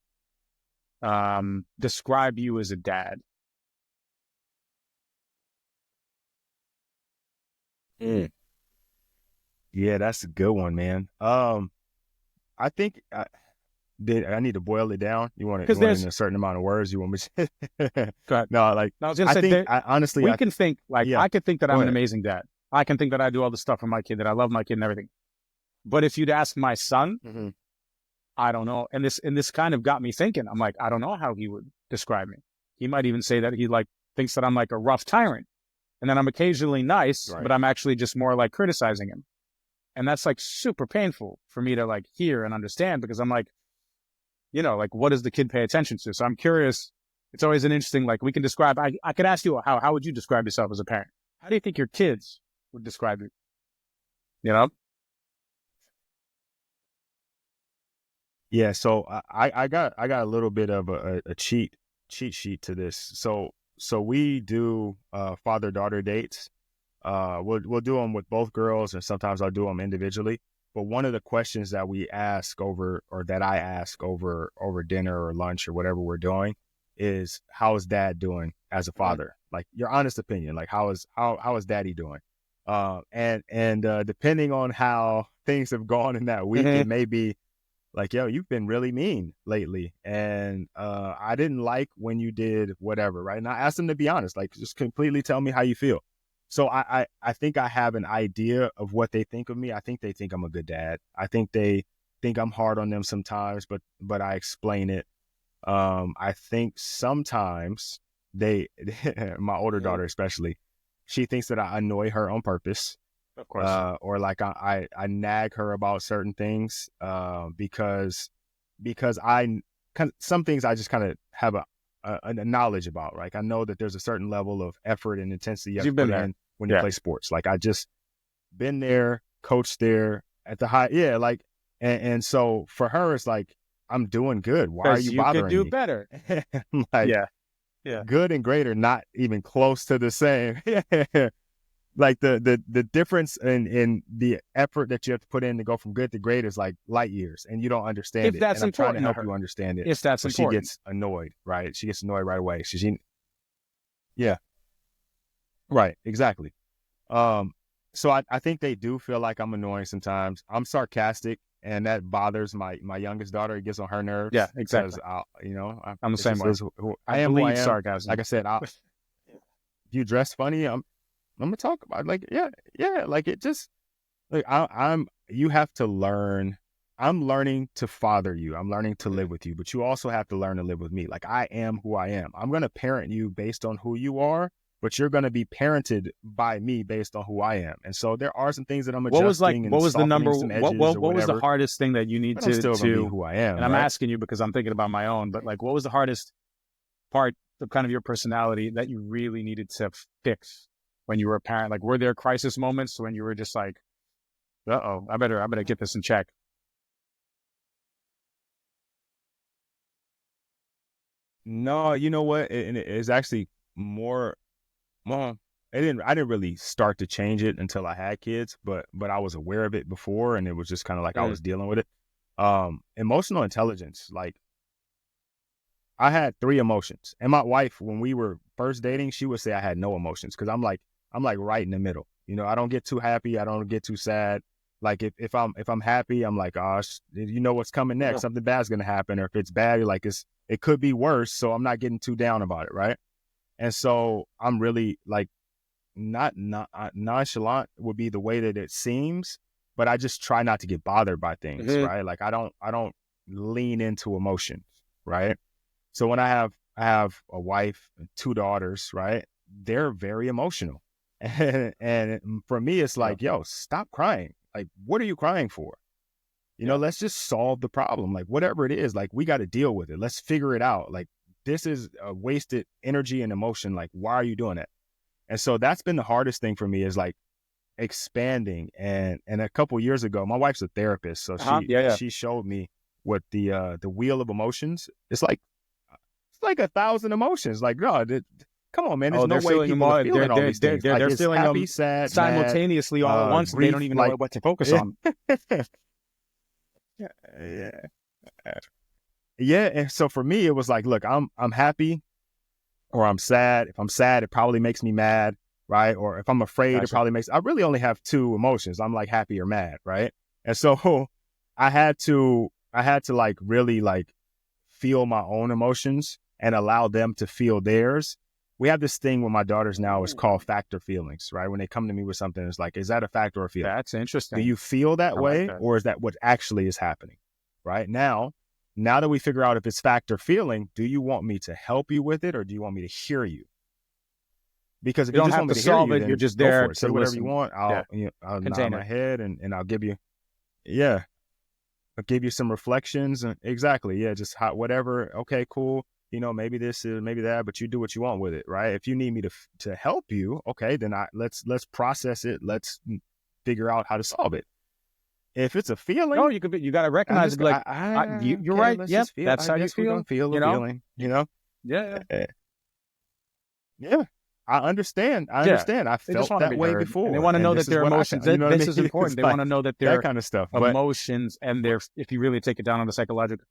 describe you as a dad? Yeah, that's a good one, man. I think I need to boil it down. You want it in a certain amount of words? You want me to? Go ahead. No, like I was gonna say, honestly, I can think like I could think that I'm an amazing dad. I can think that I do all the stuff for my kid, that I love my kid and everything. But if you'd ask my son, I don't know. And this kind of got me thinking. I'm like, I don't know how he would describe me. He might even say that he like thinks that I'm like a rough tyrant, and then I'm occasionally nice, but I'm actually just more like criticizing him. And that's like super painful for me to like hear and understand, because I'm like, you know, like what does the kid pay attention to? So I'm curious. It's always an interesting, like we can describe, I could ask you, how would you describe yourself as a parent? How do you think your kids would describe you? You know? Yeah. So I got a little bit of a cheat sheet to this. So we do father-daughter dates. We'll do them with both girls, and sometimes I'll do them individually. But one of the questions that we ask over, or that I ask over dinner or lunch or whatever we're doing, is how is dad doing as a father? Like your honest opinion, like how is daddy doing? And depending on how things have gone in that week, it may be like, yo, you've been really mean lately. And I didn't like when you did whatever, right? And I asked them to be honest, like just completely tell me how you feel. So I think I have an idea of what they think of me. I think they think I'm a good dad. I think they think I'm hard on them sometimes, but I explain it. I think sometimes my older daughter especially, she thinks that I annoy her on purpose. Of course. Or like I nag her about certain things because some things I just kind of have a knowledge about. Like I know that there's a certain level of effort and intensity you have to put in when you play sports. Like I just been there, coached there at the high. Yeah. Like, and so for her, it's like, I'm doing good. Why are you bothering me? You could do better. Like, yeah. Good and great are not even close to the same. Like the difference in the effort that you have to put in to go from good to great is like light years, and you don't understand it. If that's and I'm important trying to help you understand it. If that's important. She gets annoyed, right? She gets annoyed right away. Yeah. Right, exactly. So I think they do feel like I'm annoying sometimes. I'm sarcastic, and that bothers my youngest daughter. It gets on her nerves. Yeah, exactly. I'm the same way. I am who I am. Sarcasm. Like I said, you dress funny. I'm gonna talk about it. Like, yeah. Like it just like you have to learn. I'm learning to father you. I'm learning to live with you, but you also have to learn to live with me. Like I am who I am. I'm gonna parent you based on who you are, but you're gonna be parented by me based on who I am. And so there are some things that I'm adjusting. What was the hardest thing that you need but I'm still gonna be who I am? And I'm asking you because I'm thinking about my own. But like, what was the hardest part of kind of your personality that you really needed to fix when you were a parent? Like, were there crisis moments when you were just like, I better get this in check? No, you know what? It's actually more. Well, I didn't really start to change it until I had kids, but I was aware of it before, and it was just kind of like I was dealing with it. Emotional intelligence, like I had 3 emotions, and my wife, when we were first dating, she would say I had no emotions because I'm like right in the middle. You know, I don't get too happy, I don't get too sad. Like if I'm happy, I'm like, gosh, you know what's coming next? Something bad's gonna happen, or if it's bad, you're like it could be worse. So I'm not getting too down about it, right? And so I'm really like not nonchalant would be the way that it seems, but I just try not to get bothered by things, right? Like I don't lean into emotions, right? So when I have a wife and 2 daughters, right? They're very emotional. And for me, it's like, yo, stop crying. Like, what are you crying for? You know, let's just solve the problem. Like, whatever it is, like, we got to deal with it. Let's figure it out. Like, this is a wasted energy and emotion. Like, why are you doing it? And so that's been the hardest thing for me is like expanding. And a couple years ago, my wife's a therapist. So she showed me what the wheel of emotions, it's like 1,000 emotions. Like, no, come on, man. There's no way people are feeling all these things. They're Like, feeling happy, them sad, simultaneously mad, all at once. grief, They don't even know what to focus on. Yeah. And so for me, it was like, look, I'm happy or I'm sad. If I'm sad, it probably makes me mad, right? Or if I'm afraid, it probably makes. I really only have 2 emotions. I'm like happy or mad, right? And so I had to like really like feel my own emotions and allow them to feel theirs. We have this thing with my daughters now, it's called factor feelings, right? When they come to me with something, it's like, is that a fact or a feeling? That's interesting. Do you feel that way, that. or is that what actually is happening? Right now that we figure out if it's fact or feeling, do you want me to help you with it, or do you want me to hear you? Because if you don't just have want me to to hear solve you, it, then you're just go there for it. to Say whatever listen. you want. I'll nod my head and I'll give you, I'll give you some reflections. And exactly, just whatever. Okay, cool. You know, maybe this is, maybe that, but you do what you want with it, right? If you need me to help you, okay, then let's process it. Let's figure out how to solve it. If it's a feeling, no, you got to recognize it. Like, you're right. Yep, that's how you feel. Feel the feeling, you know. Yeah. I understand. I felt that way before. And they want to know that their emotions. This is important. They want to know that their that kind of stuff. Emotions and their, if you really take it down on the psychological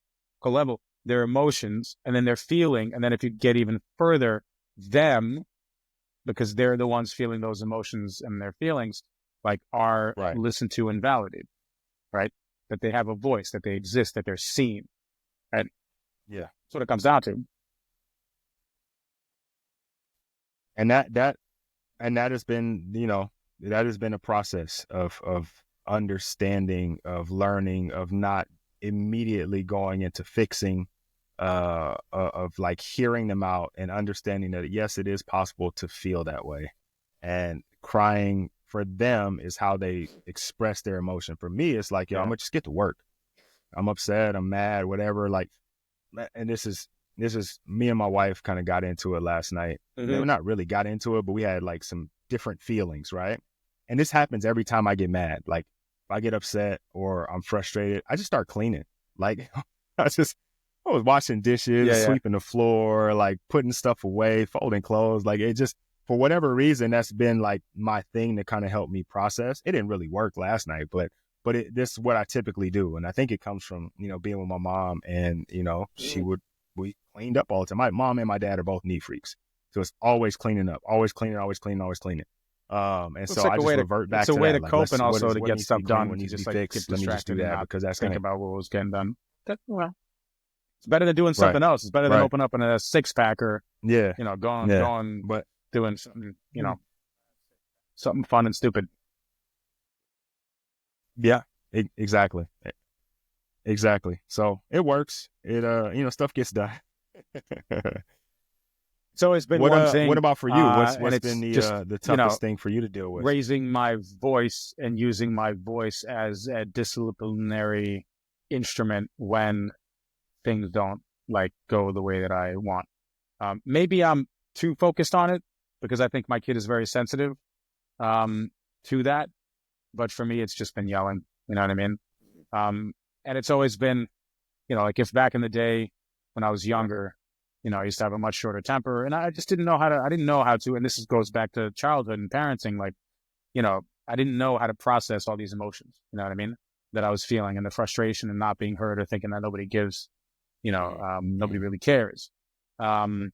level, their emotions and then their feeling, and then if you get even further, them, because they're the ones feeling those emotions and their feelings, like are listened to and validated, right? That they have a voice, that they exist, that they're seen, right? Yeah, that's what it comes down to. And that has been, that has been a process of understanding, of learning, of not immediately going into fixing, of like hearing them out and understanding that, yes, it is possible to feel that way. And crying for them is how they express their emotion. For me, it's like, I'm gonna just get to work. I'm upset, I'm mad, whatever. Like, and this is me and my wife kind of got into it last night. We're not really got into it, but we had like some different feelings, right? And this happens every time I get mad. Like if I get upset or I'm frustrated, I just start cleaning. Like I was washing dishes, sweeping the floor, like putting stuff away, folding clothes. Like it just, for whatever reason, that's been like my thing to kind of help me process. It didn't really work last night, but this is what I typically do. And I think it comes from, being with my mom, and, we cleaned up all the time. My mom and my dad are both neat freaks. So it's always cleaning up, always cleaning. And so I just revert back to that. It's a way to cope and also to get stuff done. When needs to be fixed, let me just do that, because that's think about what was getting done. Well, it's better than doing something else. It's better than opening up in a 6-pack or, going, but doing something, something fun and stupid. Yeah, exactly. So it works. It, stuff gets done. It's always been one thing. What about for you? What's been the toughest thing for you to deal with? Raising my voice and using my voice as a disciplinary instrument when things don't go the way that I want. Maybe I'm too focused on it because I think my kid is very sensitive to that. But for me, it's just been yelling. You know what I mean? And it's always been, if back in the day when I was younger, I used to have a much shorter temper, and I just didn't know how to, and goes back to childhood and parenting. Like, I didn't know how to process all these emotions, you know what I mean? That I was feeling, and the frustration and not being heard, or thinking that nobody gives, nobody really cares. And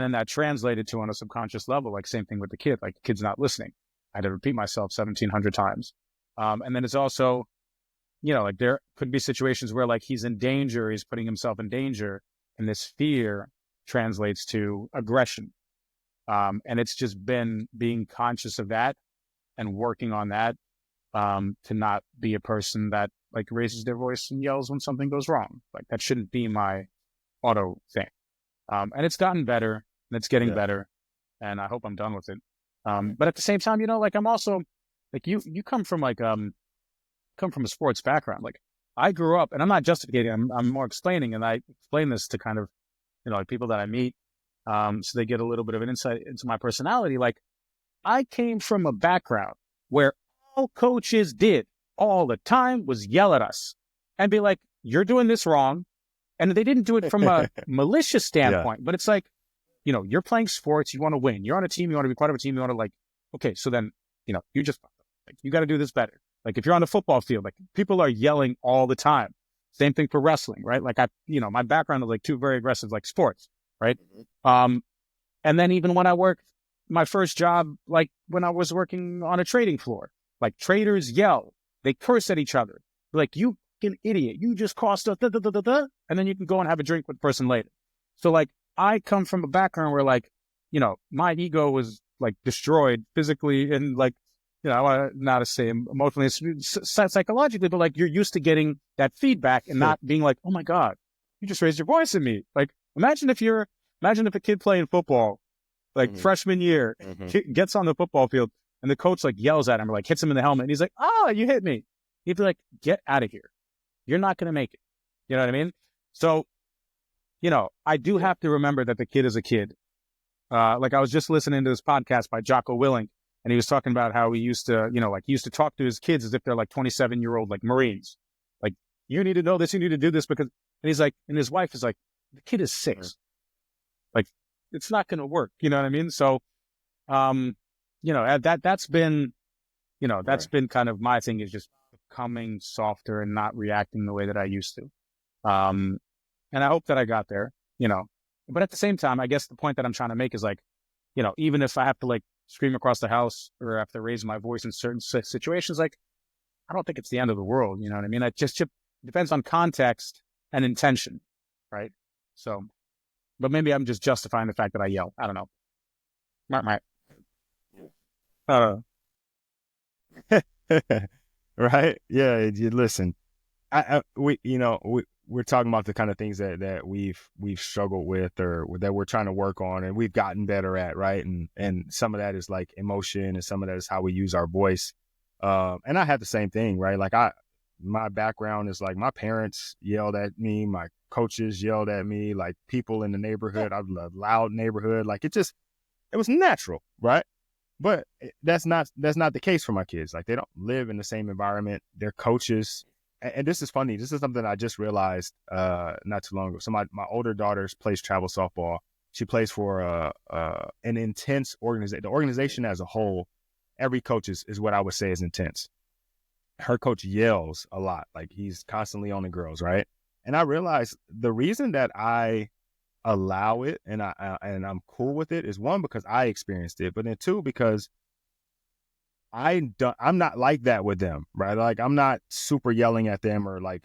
then that translated to on a subconscious level, like same thing with the kid, like the kid's not listening. I had to repeat myself 1,700 times. And then it's also, like there could be situations where like he's in danger, he's putting himself in danger, and this fear translates to aggression. And it's just been being conscious of that and working on that, to not be a person that like raises their voice and yells when something goes wrong. Like that shouldn't be my auto thing. And it's gotten better, and it's getting better, and I hope I'm done with it. But at the same time, like I'm also like you come from like come from a sports background. Like I grew up, and I'm not justifying, I'm more explaining, and I explain this to kind of, like people that I meet, so they get a little bit of an insight into my personality. Like I came from a background where all coaches did all the time was yell at us and be like, you're doing this wrong. And they didn't do it from a malicious standpoint, but it's like, you're playing sports, you want to win. You're on a team, you want to be part of a team, you want to like, okay, so then, you just, like, you got to do this better. Like if you're on the football field, like people are yelling all the time. Same thing for wrestling, right? Like my background is like two very aggressive, like sports, right? And then even when I worked my first job, like when I was working on a trading floor, like traders yell, they curse at each other. Like, you an idiot, you just cost us, and then you can go and have a drink with the person later. So like, I come from a background where like, my ego was like destroyed physically and like, I want not to say emotionally, psychologically, but like you're used to getting that feedback and not being like, oh my God, you just raised your voice at me. Like, imagine if a kid playing football, like freshman year, gets on the football field and the coach like yells at him or like hits him in the helmet and he's like, oh, you hit me. He'd be like, get out of here. You're not going to make it. You know what I mean? So, I do have to remember that the kid is a kid. Like I was just listening to this podcast by Jocko Willink, and he was talking about how he used to, he used to talk to his kids as if they're like 27-year-old, like Marines. Like, you need to know this, you need to do this because, and he's like, and his wife is like, the kid is 6. Like, it's not going to work. You know what I mean? So, that's been, that's been kind of my thing, is just becoming softer and not reacting the way that I used to. And I hope that I got there, but at the same time, I guess the point that I'm trying to make is like, even if I have to like scream across the house or have to raise my voice in certain situations, like, I don't think it's the end of the world. You know what I mean? It just depends on context and intention. Right. So, but maybe I'm just justifying the fact that I yell. I don't know. Right? Yeah. You listen. We're talking about the kind of things that we've struggled with or that we're trying to work on and we've gotten better at, right? And some of that is like emotion, and some of that is how we use our voice. And I had the same thing, right? Like my background is like my parents yelled at me, my coaches yelled at me, like people in the neighborhood. I love loud neighborhood. Like it was natural, right? But that's not the case for my kids. Like they don't live in the same environment. Their coaches. And this is funny. This is something I just realized not too long ago. So my older daughter plays travel softball. She plays for an intense organization. The organization as a whole, every coach is what I would say is intense. Her coach yells a lot. Like he's constantly on the girls, right? And I realized the reason that I allow it and I'm cool with it is, one, because I experienced it, but then two, because I'm not like that with them, right? Like I'm not super yelling at them or like,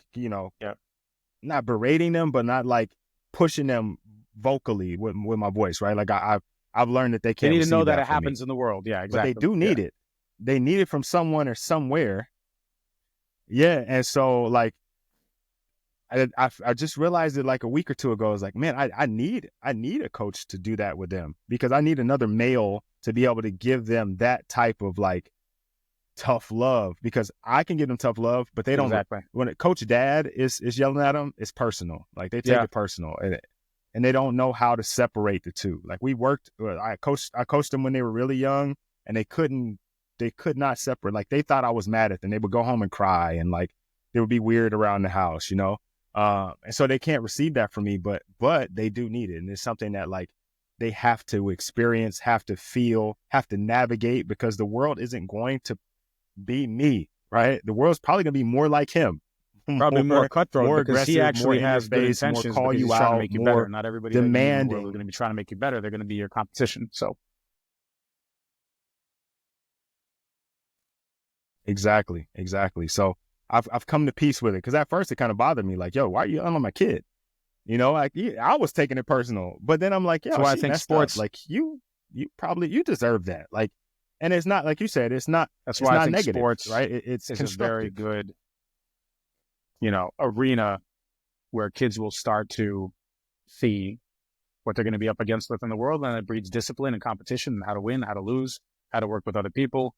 not berating them, but not like pushing them vocally with my voice, right? Like I've learned that they can't. They need to know that it happens in the world. Yeah, exactly. But they do need it. They need it from someone or somewhere. Yeah, and so like I just realized it like a week or two ago. I was like, man, I need a coach to do that with them, because I need another male to be able to give them that type of like tough love, because I can give them tough love, but they don't. Exactly. When Coach Dad is yelling at them, it's personal. Like they take it personal, and they don't know how to separate the two. Like I coached them when they were really young, and they could not separate. Like they thought I was mad at them. They would go home and cry, and like they would be weird around the house, And so they can't receive that from me, but they do need it. And it's something that like they have to experience, have to feel, have to navigate, because the world isn't going to be me, right? The world's probably going to be more like him. Probably more cutthroat, more because he aggressive, more actually in your has good face, more intentions, call because you he's trying to out, make you better. more Not everybody that you meet in the world is demanding. going to be trying to make you better. They're going to be your competition. So Exactly. So I've come to peace with it, because at first it kind of bothered me, like, yo, why are you on my kid? You know, like I was taking it personal, but then I'm like, that's yo, why I she think messed up. sports. Like you probably you deserve that. Like, and it's not like you said, it's not That's why I think negative, sports right? It's is a very constructive. good, arena where kids will start to see what they're going to be up against within the world, and it breeds discipline and competition, and how to win, how to lose, how to work with other people,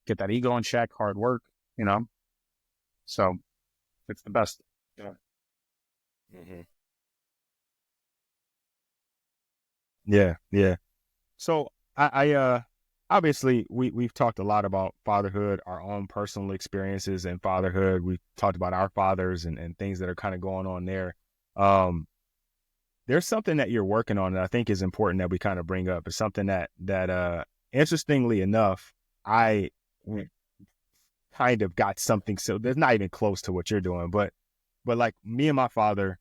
get that ego in check, hard work, So it's the best. Yeah. Mm-hmm. Yeah. So I obviously we've talked a lot about fatherhood, our own personal experiences in fatherhood. We've talked about our fathers and things that are kind of going on there. There's something that you're working on that I think is important that we kind of bring up. It's something that interestingly enough, I kind of got something, so there's not even close to what you're doing, but like me and my father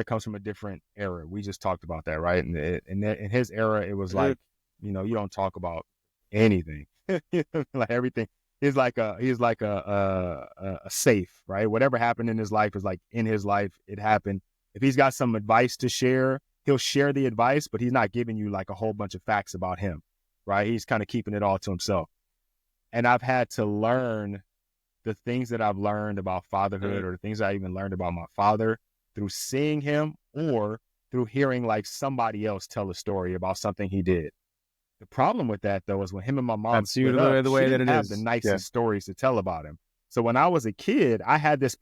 comes from a different era. We just talked about that, right? And in his era, it was like, you don't talk about anything, like everything. He's like a safe, right? Whatever happened in his life is like in his life, it happened. If he's got some advice to share, he'll share the advice, but he's not giving you like a whole bunch of facts about him, right? He's kind of keeping it all to himself. And I've had to learn the things that I've learned about fatherhood, or the things I even learned about my father, through seeing him or through hearing like somebody else tell a story about something he did. The problem with that though is when him and my mom That's split usually up, the she way that didn't it have the is. Yeah. nicest stories to tell about him. So when I was a kid, I had this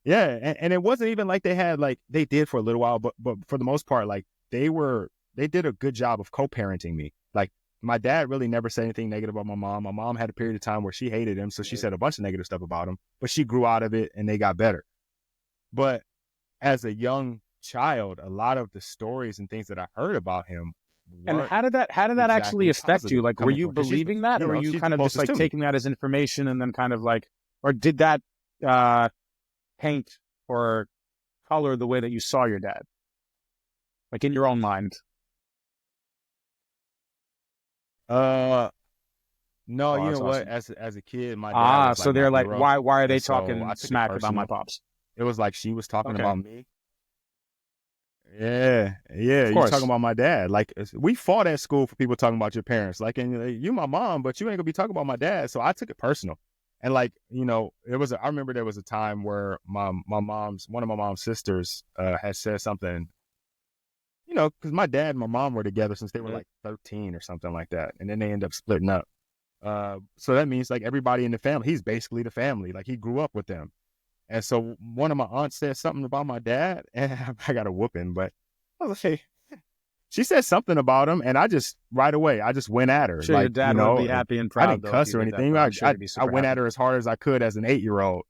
and it wasn't even like they had, like, they did for a little while, but for the most part, like they did a good job of co-parenting me. Like my dad really never said anything negative about my mom. My mom had a period of time where she hated him, so she said a bunch of negative stuff about him, but she grew out of it and they got better. But as a young child, a lot of the stories and things that I heard about him And weren't how did that actually exactly affect you? positive Like, were coming you from, because believing that, or were you she's the kind of just closest like to me. taking that as information and then kind of like, or did that paint or color the way that you saw your dad, like in your own mind? No, Oh, you that's know what? awesome. As a kid, my dad was So like my they're like, hero, why are they and so talking I took it smack about my personal. pops? It was like she was talking Okay, about me. Yeah, of you talking course. about my dad. Like, we fought at school for people talking about your parents. Like, and you my mom, but you ain't gonna be talking about my dad. So I took it personal. And like, I remember there was a time where one of my mom's sisters had said something, because my dad and my mom were together since they were like 13 or something like that. And then they end up splitting up. So that means like everybody in the family, he's basically the family. Like he grew up with them. And so one of my aunts said something about my dad, and I got a whooping, but I was like, hey, she said something about him, and right away, I just went at I'm her. sure your Like, dad would be happy and I proud didn't though if cuss you or did that, anything. bro. I'm sure he'd be I super went at happy. her as hard as I could as an 8-year-old.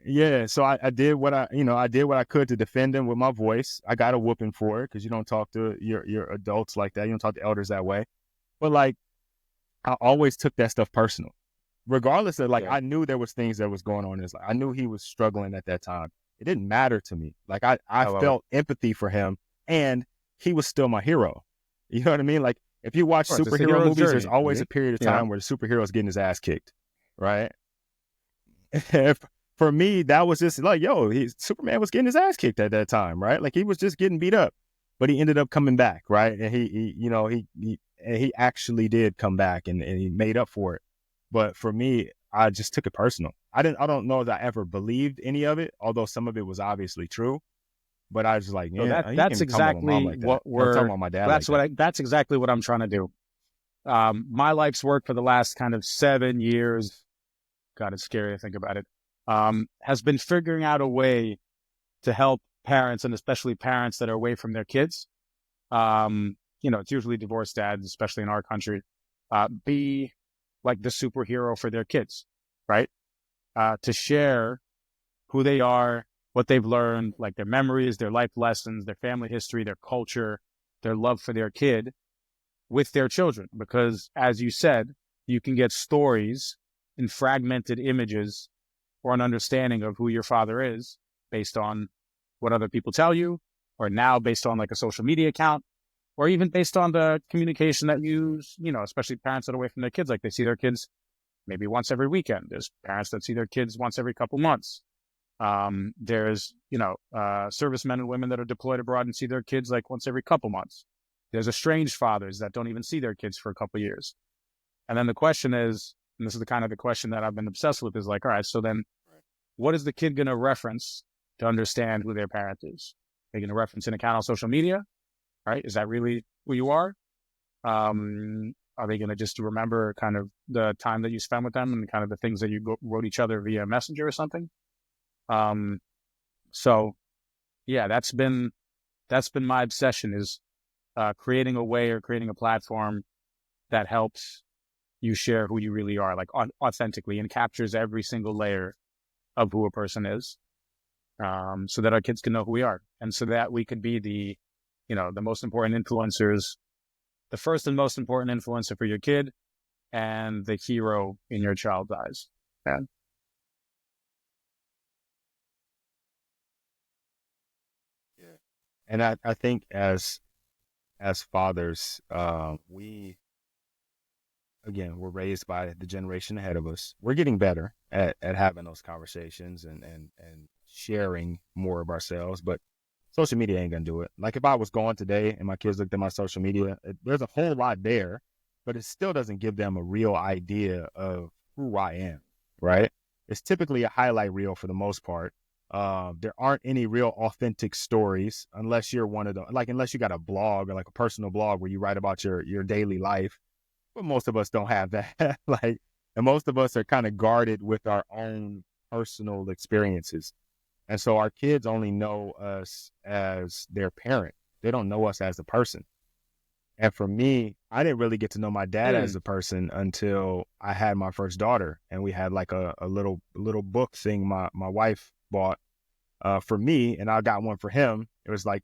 Yeah. So I did what I did what I could to defend him with my voice. I got a whooping for it, because you don't talk to your adults like that. You don't talk to elders that way. But like, I always took that stuff personal. Regardless of, like, Yeah. I knew there was things that was going on in his life. I knew he was struggling at that time. It didn't matter to me. Like I love felt empathy for him, and he was still my hero. You know what I mean? Like, if you watch Of course, it's a superhero hero's movies, there's journey. always a period of Yeah. time where the superhero is getting his ass kicked, right? For me, that was just like, Superman was getting his ass kicked at that time, right? Like he was just getting beat up, but he ended up coming back, right? And he actually did come back, and he made up for it. But for me, I just took it personal. I don't know that I ever believed any of it, although some of it was obviously true. But I was just like, So yeah, he that's can't talk about my mom exactly like that. what Don't talk about my dad like that. that's exactly what I'm trying to do. My life's work for the last kind of 7 years, God, it's scary to think about it, has been figuring out a way to help parents, and especially parents that are away from their kids. It's usually divorced dads, especially in our country, be like the superhero for their kids, right? To share who they are, what they've learned, like their memories, their life lessons, their family history, their culture, their love for their kid with their children. Because as you said, you can get stories in fragmented images or an understanding of who your father is based on what other people tell you, or now based on like a social media account, or even based on the communication that especially parents that are away from their kids, like they see their kids maybe once every weekend. There's parents that see their kids once every couple months. There's, servicemen and women that are deployed abroad and see their kids like once every couple months. There's estranged fathers that don't even see their kids for a couple of years. And then the question is, and this is the question that I've been obsessed with, is like, all right, so then what is the kid going to reference to understand who their parent is? They're going to reference an account on social media, right? Is that really who you are? Are they going to just remember kind of the time that you spent with them and kind of the things that you wrote each other via Messenger or something? So yeah, that's been my obsession, is creating a way or creating a platform that helps you share who you really are, like authentically, and captures every single layer of who a person is, so that our kids can know who we are, and so that we could be the most important influencers, the first and most important influencer for your kid, and the hero in your child's eyes. Yeah. And I think as fathers, we're raised by the generation ahead of us. We're getting better at having those conversations and sharing more of ourselves, but social media ain't gonna do it. Like if I was gone today and my kids looked at my social media, there's a whole lot there, but it still doesn't give them a real idea of who I am, right? It's typically a highlight reel for the most part. There aren't any real authentic stories unless you're one of the, unless you got a blog or like a personal blog where you write about your daily life. But most of us don't have that. And most of us are kind of guarded with our own personal experiences. And so our kids only know us as their parent. They don't know us as a person. And for me, I didn't really get to know my dad as a person until I had my first daughter. And we had like a little book thing my wife bought for me, and I got one for him. It was like,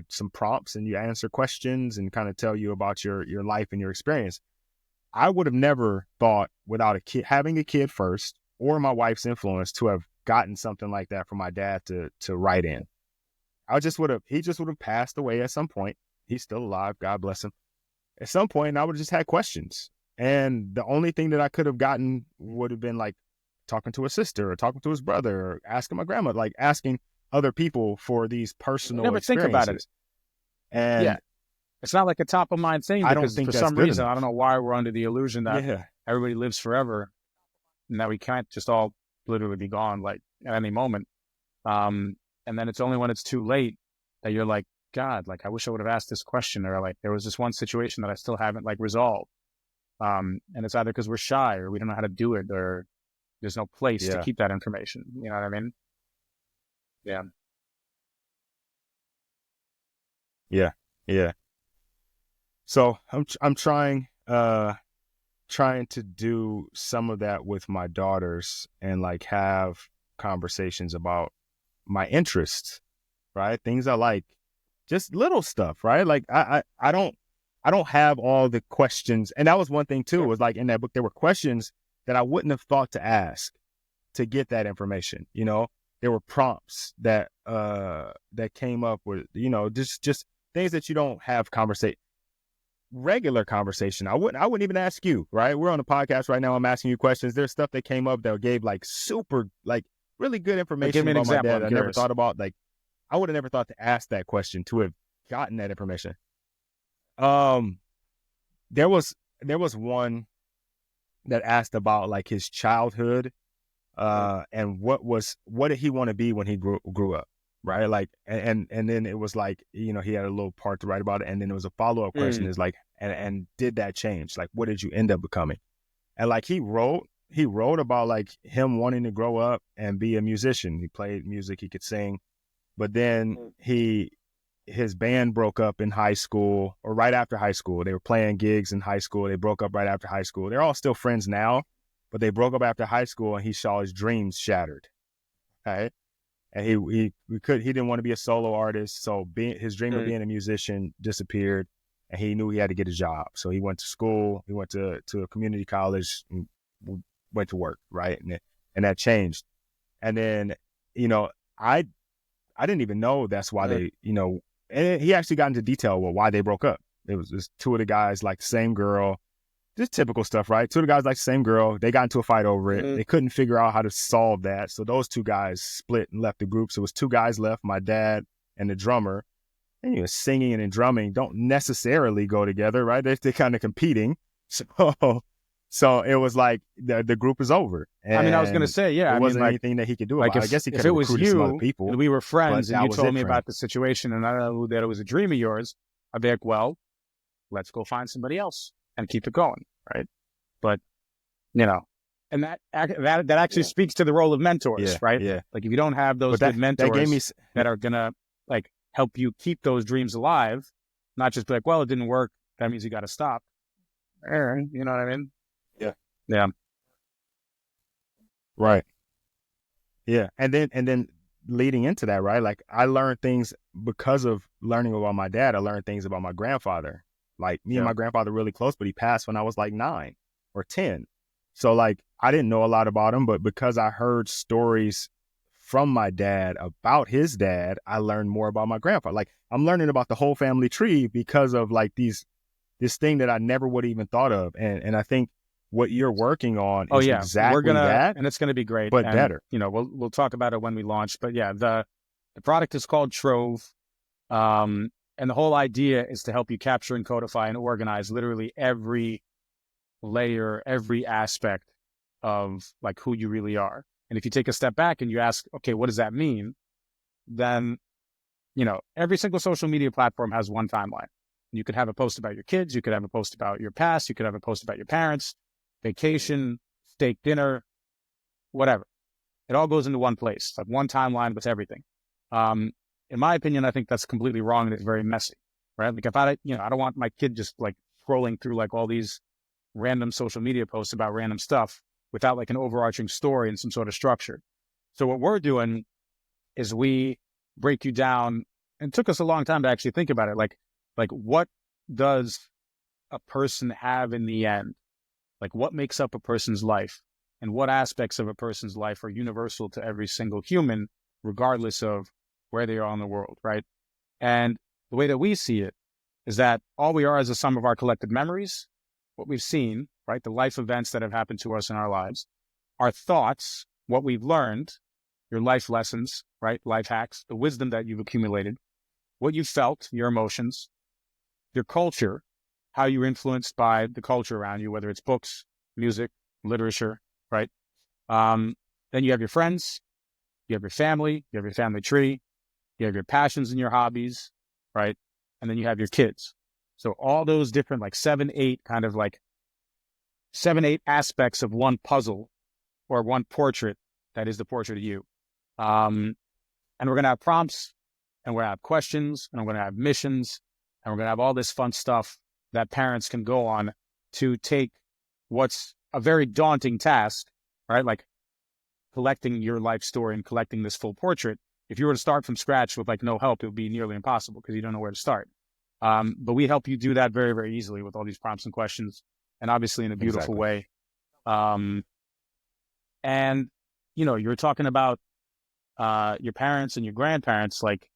some prompts, and you answer questions and kind of tell you about your life and your experience. I would have never thought, without having a kid first, or my wife's influence, to have gotten something like that from my dad to write in. He just would have passed away at some point. He's still alive, God bless him. At some point, I would have just had questions. And the only thing that I could have gotten would have been like talking to a sister or talking to his brother or asking my grandma, like asking other people for these personal experiences. Think about it. And yeah, it's not like a top of mind thing, because I don't think for some reason, I don't know why we're under the illusion that everybody lives forever and that we can't just all literally be gone like at any moment. And then it's only when it's too late that you're like, God, like I wish I would have asked this question, or like there was this one situation that I still haven't like resolved. And it's either because we're shy or we don't know how to do it, or there's no place to keep that information. You know what I mean? Yeah. Yeah. Yeah. So I'm trying to do some of that with my daughters and like have conversations about my interests, right? Things I like, just little stuff, right? Like I don't have all the questions. And that was one thing too, was like in that book, there were questions that I wouldn't have thought to ask to get that information. There were prompts that came up with, just things that you don't have regular conversation. I wouldn't even ask you, right? We're on a podcast right now. I'm asking you questions. There's stuff that came up that gave like super, like really good information about my dad. I never thought about, like, I would have never thought to ask that question, to have gotten that information. There was one that asked about like his childhood, and what did he want to be when he grew up, right? Like, and then it was like, he had a little part to write about it, and then there was a follow-up question is like, and did that change? Like, what did you end up becoming? And like he wrote about like him wanting to grow up and be a musician. He played music, he could sing, but then his band broke up in high school, or right after high school. They were playing gigs in high school. They broke up right after high school. They're all still friends now, but they broke up after high school, and he saw his dreams shattered. right? And he didn't want to be a solo artist, so his dream of being a musician disappeared, and he knew he had to get a job. So he went to school, he went to a community college, and went to work, right? And that changed. And then, you know, I didn't even know that's why they, you know, and he actually got into detail with why they broke up. It was just two of the guys like the same girl, just typical stuff, right? Two of the guys like the same girl. They got into a fight over it. They couldn't figure out how to solve that. So those two guys split and left the group. So it was two guys left, my dad and the drummer. And, you know, singing and drumming don't necessarily go together, right? They're kind of competing. So it was like the group is over. And I mean, I was going to say, yeah, there wasn't anything that he could do about it. I guess he could have recruited some other people. And we were friends and you told me about the situation and I know that it was a dream of yours, I'd be like, well, let's go find somebody else and keep it going, right? But, you know, and that actually speaks to the role of mentors, right? Yeah. Like if you don't have those good mentors that are going to like help you keep those dreams alive, not just be like, well, it didn't work, that means you got to stop. You know what I mean? Yeah. Right. Yeah. And then leading into that, right? Like I learned things because of learning about my dad. I learned things about my grandfather. Like me and my grandfather really close, but he passed when I was like 9 or 10. So like I didn't know a lot about him, but because I heard stories from my dad about his dad, I learned more about my grandfather. Like I'm learning about the whole family tree because of like this thing that I never would have even thought of. And I think what you're working on is exactly that. And it's going to be great. But better. You know, we'll talk about it when we launch. But yeah, the product is called Trove. And the whole idea is to help you capture and codify and organize literally every layer, every aspect of like who you really are. And if you take a step back and you ask, okay, what does that mean? Then, you know, every single social media platform has one timeline. You could have a post about your kids. You could have a post about your past. You could have a post about your parents, vacation, steak dinner, whatever. It all goes into one place, like one timeline with everything. In my opinion, I think that's completely wrong and it's very messy, right? Like if I don't want my kid just like scrolling through like all these random social media posts about random stuff without like an overarching story and some sort of structure. So what we're doing is we break you down, and it took us a long time to actually think about it. Like what does a person have in the end? Like what makes up a person's life and what aspects of a person's life are universal to every single human, regardless of where they are in the world, right? And the way that we see it is that all we are is a sum of our collected memories, what we've seen, right? The life events that have happened to us in our lives, our thoughts, what we've learned, your life lessons, right? Life hacks, the wisdom that you've accumulated, what you felt, your emotions, your culture, how you're influenced by the culture around you, whether it's books, music, literature, right? Then you have your friends, you have your family tree, you have your passions and your hobbies, right? And then you have your kids. So all those different like 7-8 aspects of one puzzle or one portrait that is the portrait of you. And we're going to have prompts and we're going to have questions and we're going to have missions and we're going to have all this fun stuff that parents can go on to take what's a very daunting task, right? Like collecting your life story and collecting this full portrait. If you were to start from scratch with like no help, it would be nearly impossible because you don't know where to start. But we help you do that very, very easily with all these prompts and questions and obviously in a beautiful way. And, you know, you're talking about your parents and your grandparents. Like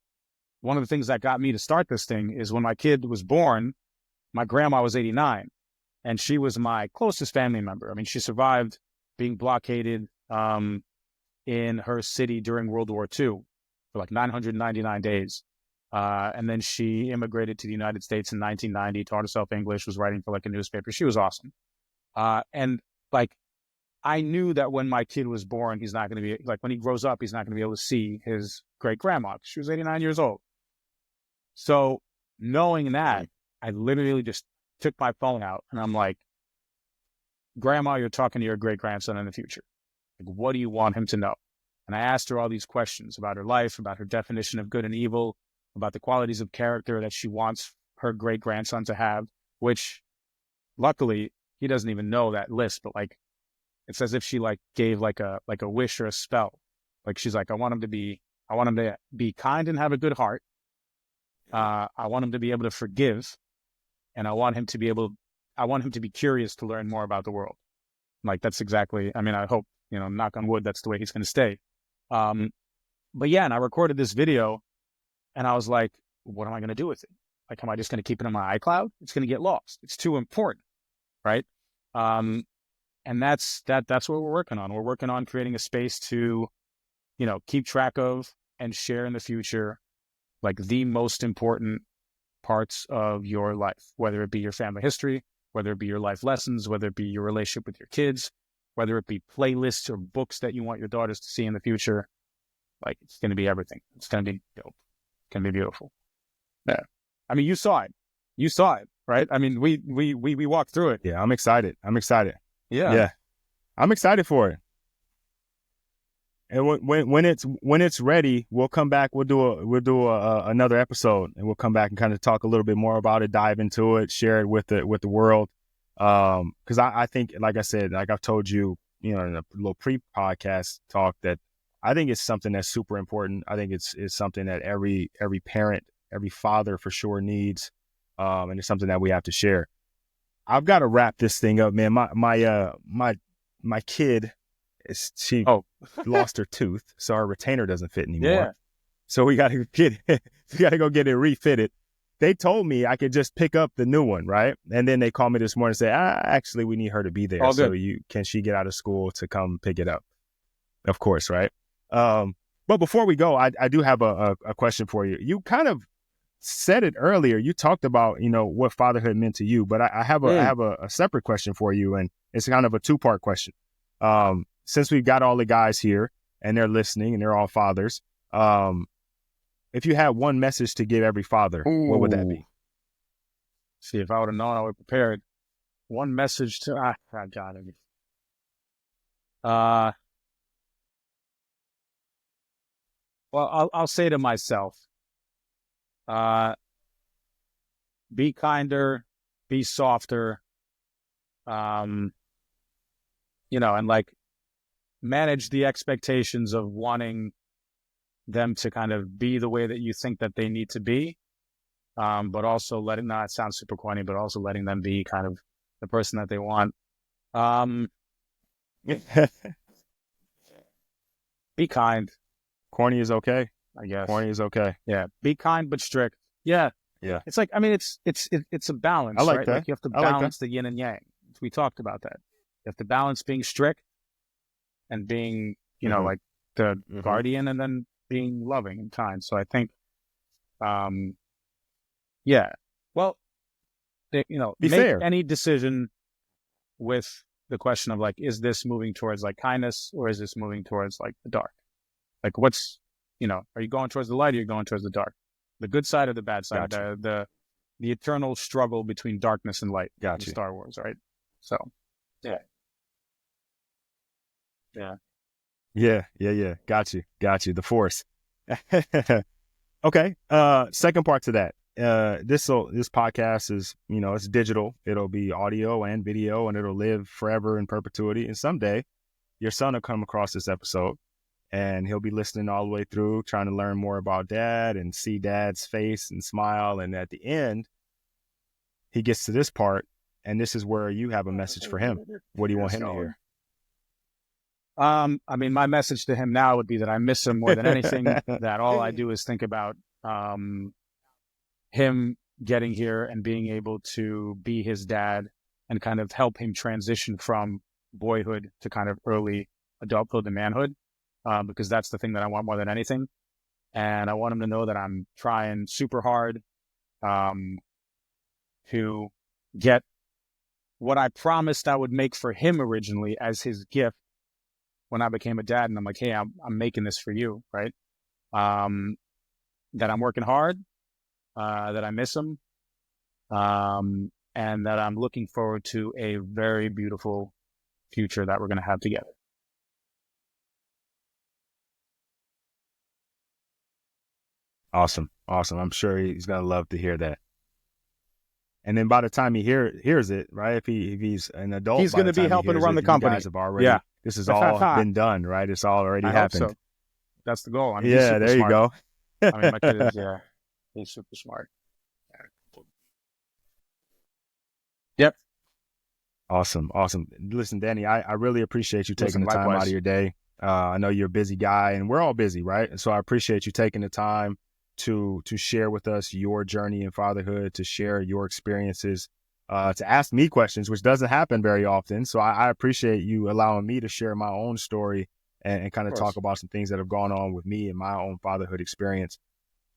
one of the things that got me to start this thing is when my kid was born, my grandma was 89 and she was my closest family member. I mean, she survived being blockaded in her city during World War II for like 999 days. And then she immigrated to the United States in 1990, taught herself English, was writing for like a newspaper. She was awesome. And like, I knew that when my kid was born, he's not going to be like, when he grows up, he's not going to be able to see his great grandma. She was 89 years old. So knowing that, I literally just took my phone out and I'm like, Grandma, you're talking to your great grandson in the future. Like, what do you want him to know? And I asked her all these questions about her life, about her definition of good and evil, about the qualities of character that she wants her great grandson to have, which luckily he doesn't even know that list, but like, it's as if she like gave like a wish or a spell. Like she's like, I want him to be kind and have a good heart. I want him to be able to forgive, and I want him to be curious to learn more about the world. Like that's exactly, I mean, I hope, knock on wood, that's the way he's going to stay. But yeah, and I recorded this video and I was like, what am I going to do with it? Like, am I just going to keep it in my iCloud? It's going to get lost. It's too important. Right. And that's what we're working on. We're working on creating a space to, keep track of and share in the future, like the most important parts of your life, whether it be your family history, whether it be your life lessons, whether it be your relationship with your kids, whether it be playlists or books that you want your daughters to see in the future. Like, it's going to be everything. It's going to be dope. It's going to be beautiful. Yeah. I mean, you saw it, right? I mean, we walked through it. Yeah, I'm excited. Yeah. I'm excited for it. And when it's ready, we'll come back. We'll do another episode, and we'll come back and kind of talk a little bit more about it, dive into it, share it with the world. Because I think, like I said, like I've told you, in a little pre-podcast talk, that I think it's something that's super important. I think it's something that every parent, every father for sure needs, and it's something that we have to share. I've got to wrap this thing up, man. My kid. She lost her tooth, so our retainer doesn't fit anymore. Yeah. So we got to go get it refitted. They told me I could just pick up the new one, right? And then they called me this morning and say, actually, we need her to be there. So can she get out of school to come pick it up? Of course, right? But before we go, I do have a question for you. You kind of said it earlier. You talked about, what fatherhood meant to you, but I have a separate question for you, and it's kind of a two-part question. Since we've got all the guys here and they're listening and they're all fathers, if you had one message to give every father, what would that be? See, if I would have known, I would have prepared. One message to, I got it. Well, I'll say to myself, be kinder, be softer, and like, manage the expectations of wanting them to kind of be the way that you think that they need to be, but also letting, it sounds super corny, but also letting them be kind of the person that they want. Be kind. Corny is okay, I guess. Corny is okay. Yeah. Be kind but strict. Yeah. Yeah. It's like, I mean, it's a balance. I like right? that. Like, you have to balance the yin and yang. We talked about that. You have to balance being strict and being, like the guardian, and then being loving and kind. So I think, yeah. Well, make fair. any decision with the question of like, is this moving towards like kindness, or is this moving towards like the dark? Like, what's, are you going towards the light, or are you going towards the dark? The good side or the bad side? Gotcha. The eternal struggle between darkness and light. Gotcha. In Star Wars, right? So, yeah. Yeah. Got you. The Force. Okay. Second part to that. This podcast is, it's digital. It'll be audio and video, and it'll live forever in perpetuity. And someday your son will come across this episode, and he'll be listening all the way through, trying to learn more about dad and see dad's face and smile. And at the end, he gets to this part, and this is where you have a message for him. What do you want him to hear? I mean, my message to him now would be that I miss him more than anything, that all I do is think about him getting here and being able to be his dad and kind of help him transition from boyhood to kind of early adulthood and manhood, because that's the thing that I want more than anything. And I want him to know that I'm trying super hard to get what I promised I would make for him originally as his gift when I became a dad. And I'm like, hey, I'm making this for you, right? That I'm working hard, that I miss him, and that I'm looking forward to a very beautiful future that we're going to have together. Awesome. I'm sure he's going to love to hear that. And then by the time he hears it, right, if he's an adult, he's going to be helping run the company. This has all been done, right? It's all already happened. That's the goal. I mean, he's Yeah, super there you smart. go. I mean, my kid is, yeah, he's super smart. Yep. Awesome. Listen, Danny, I really appreciate you taking Listen, the time out likewise. of your day. I know you're a busy guy, and we're all busy, right? And so I appreciate you taking the time to share with us your journey in fatherhood, to share your experiences, to ask me questions, which doesn't happen very often. So I appreciate you allowing me to share my own story and kind of talk about some things that have gone on with me and my own fatherhood experience.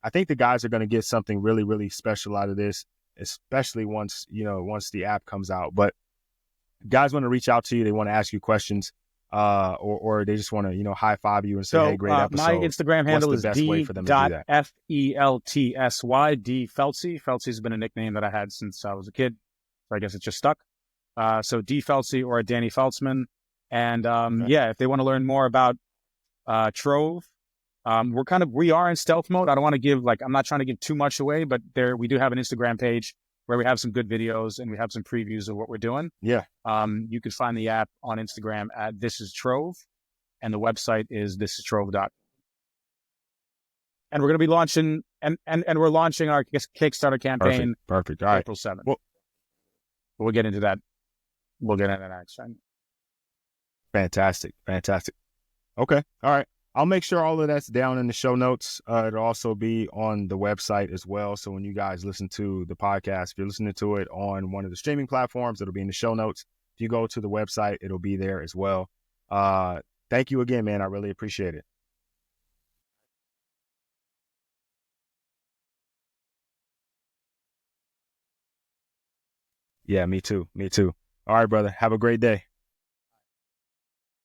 I think the guys are going to get something really, really special out of this, especially once the app comes out. But guys want to reach out to you, they want to ask you questions, or they just want to, high five you and say, hey, So great episode. my Instagram handle is best way for them to do that? D.Feltsy, D Feltsy. Feltsy has been a nickname that I had since I was a kid. So I guess it just stuck. So D Feltsy or Danny Feltsman. And yeah, if they want to learn more about Trove, we are in stealth mode. I don't want to give, I'm not trying to give too much away, but we do have an Instagram page where we have some good videos and we have some previews of what we're doing. Yeah. You can find the app on Instagram at This Is Trove, and the website is thisistrove.com. And we're going to be launching, and we're launching our Kickstarter campaign. Perfect. All right. April 7th. Well, we'll get into that. We'll get into that action. Fantastic. Okay. All right. I'll make sure all of that's down in the show notes. It'll also be on the website as well. So when you guys listen to the podcast, if you're listening to it on one of the streaming platforms, it'll be in the show notes. If you go to the website, it'll be there as well. Thank you again, man. I really appreciate it. Yeah, me too. All right, brother. Have a great day.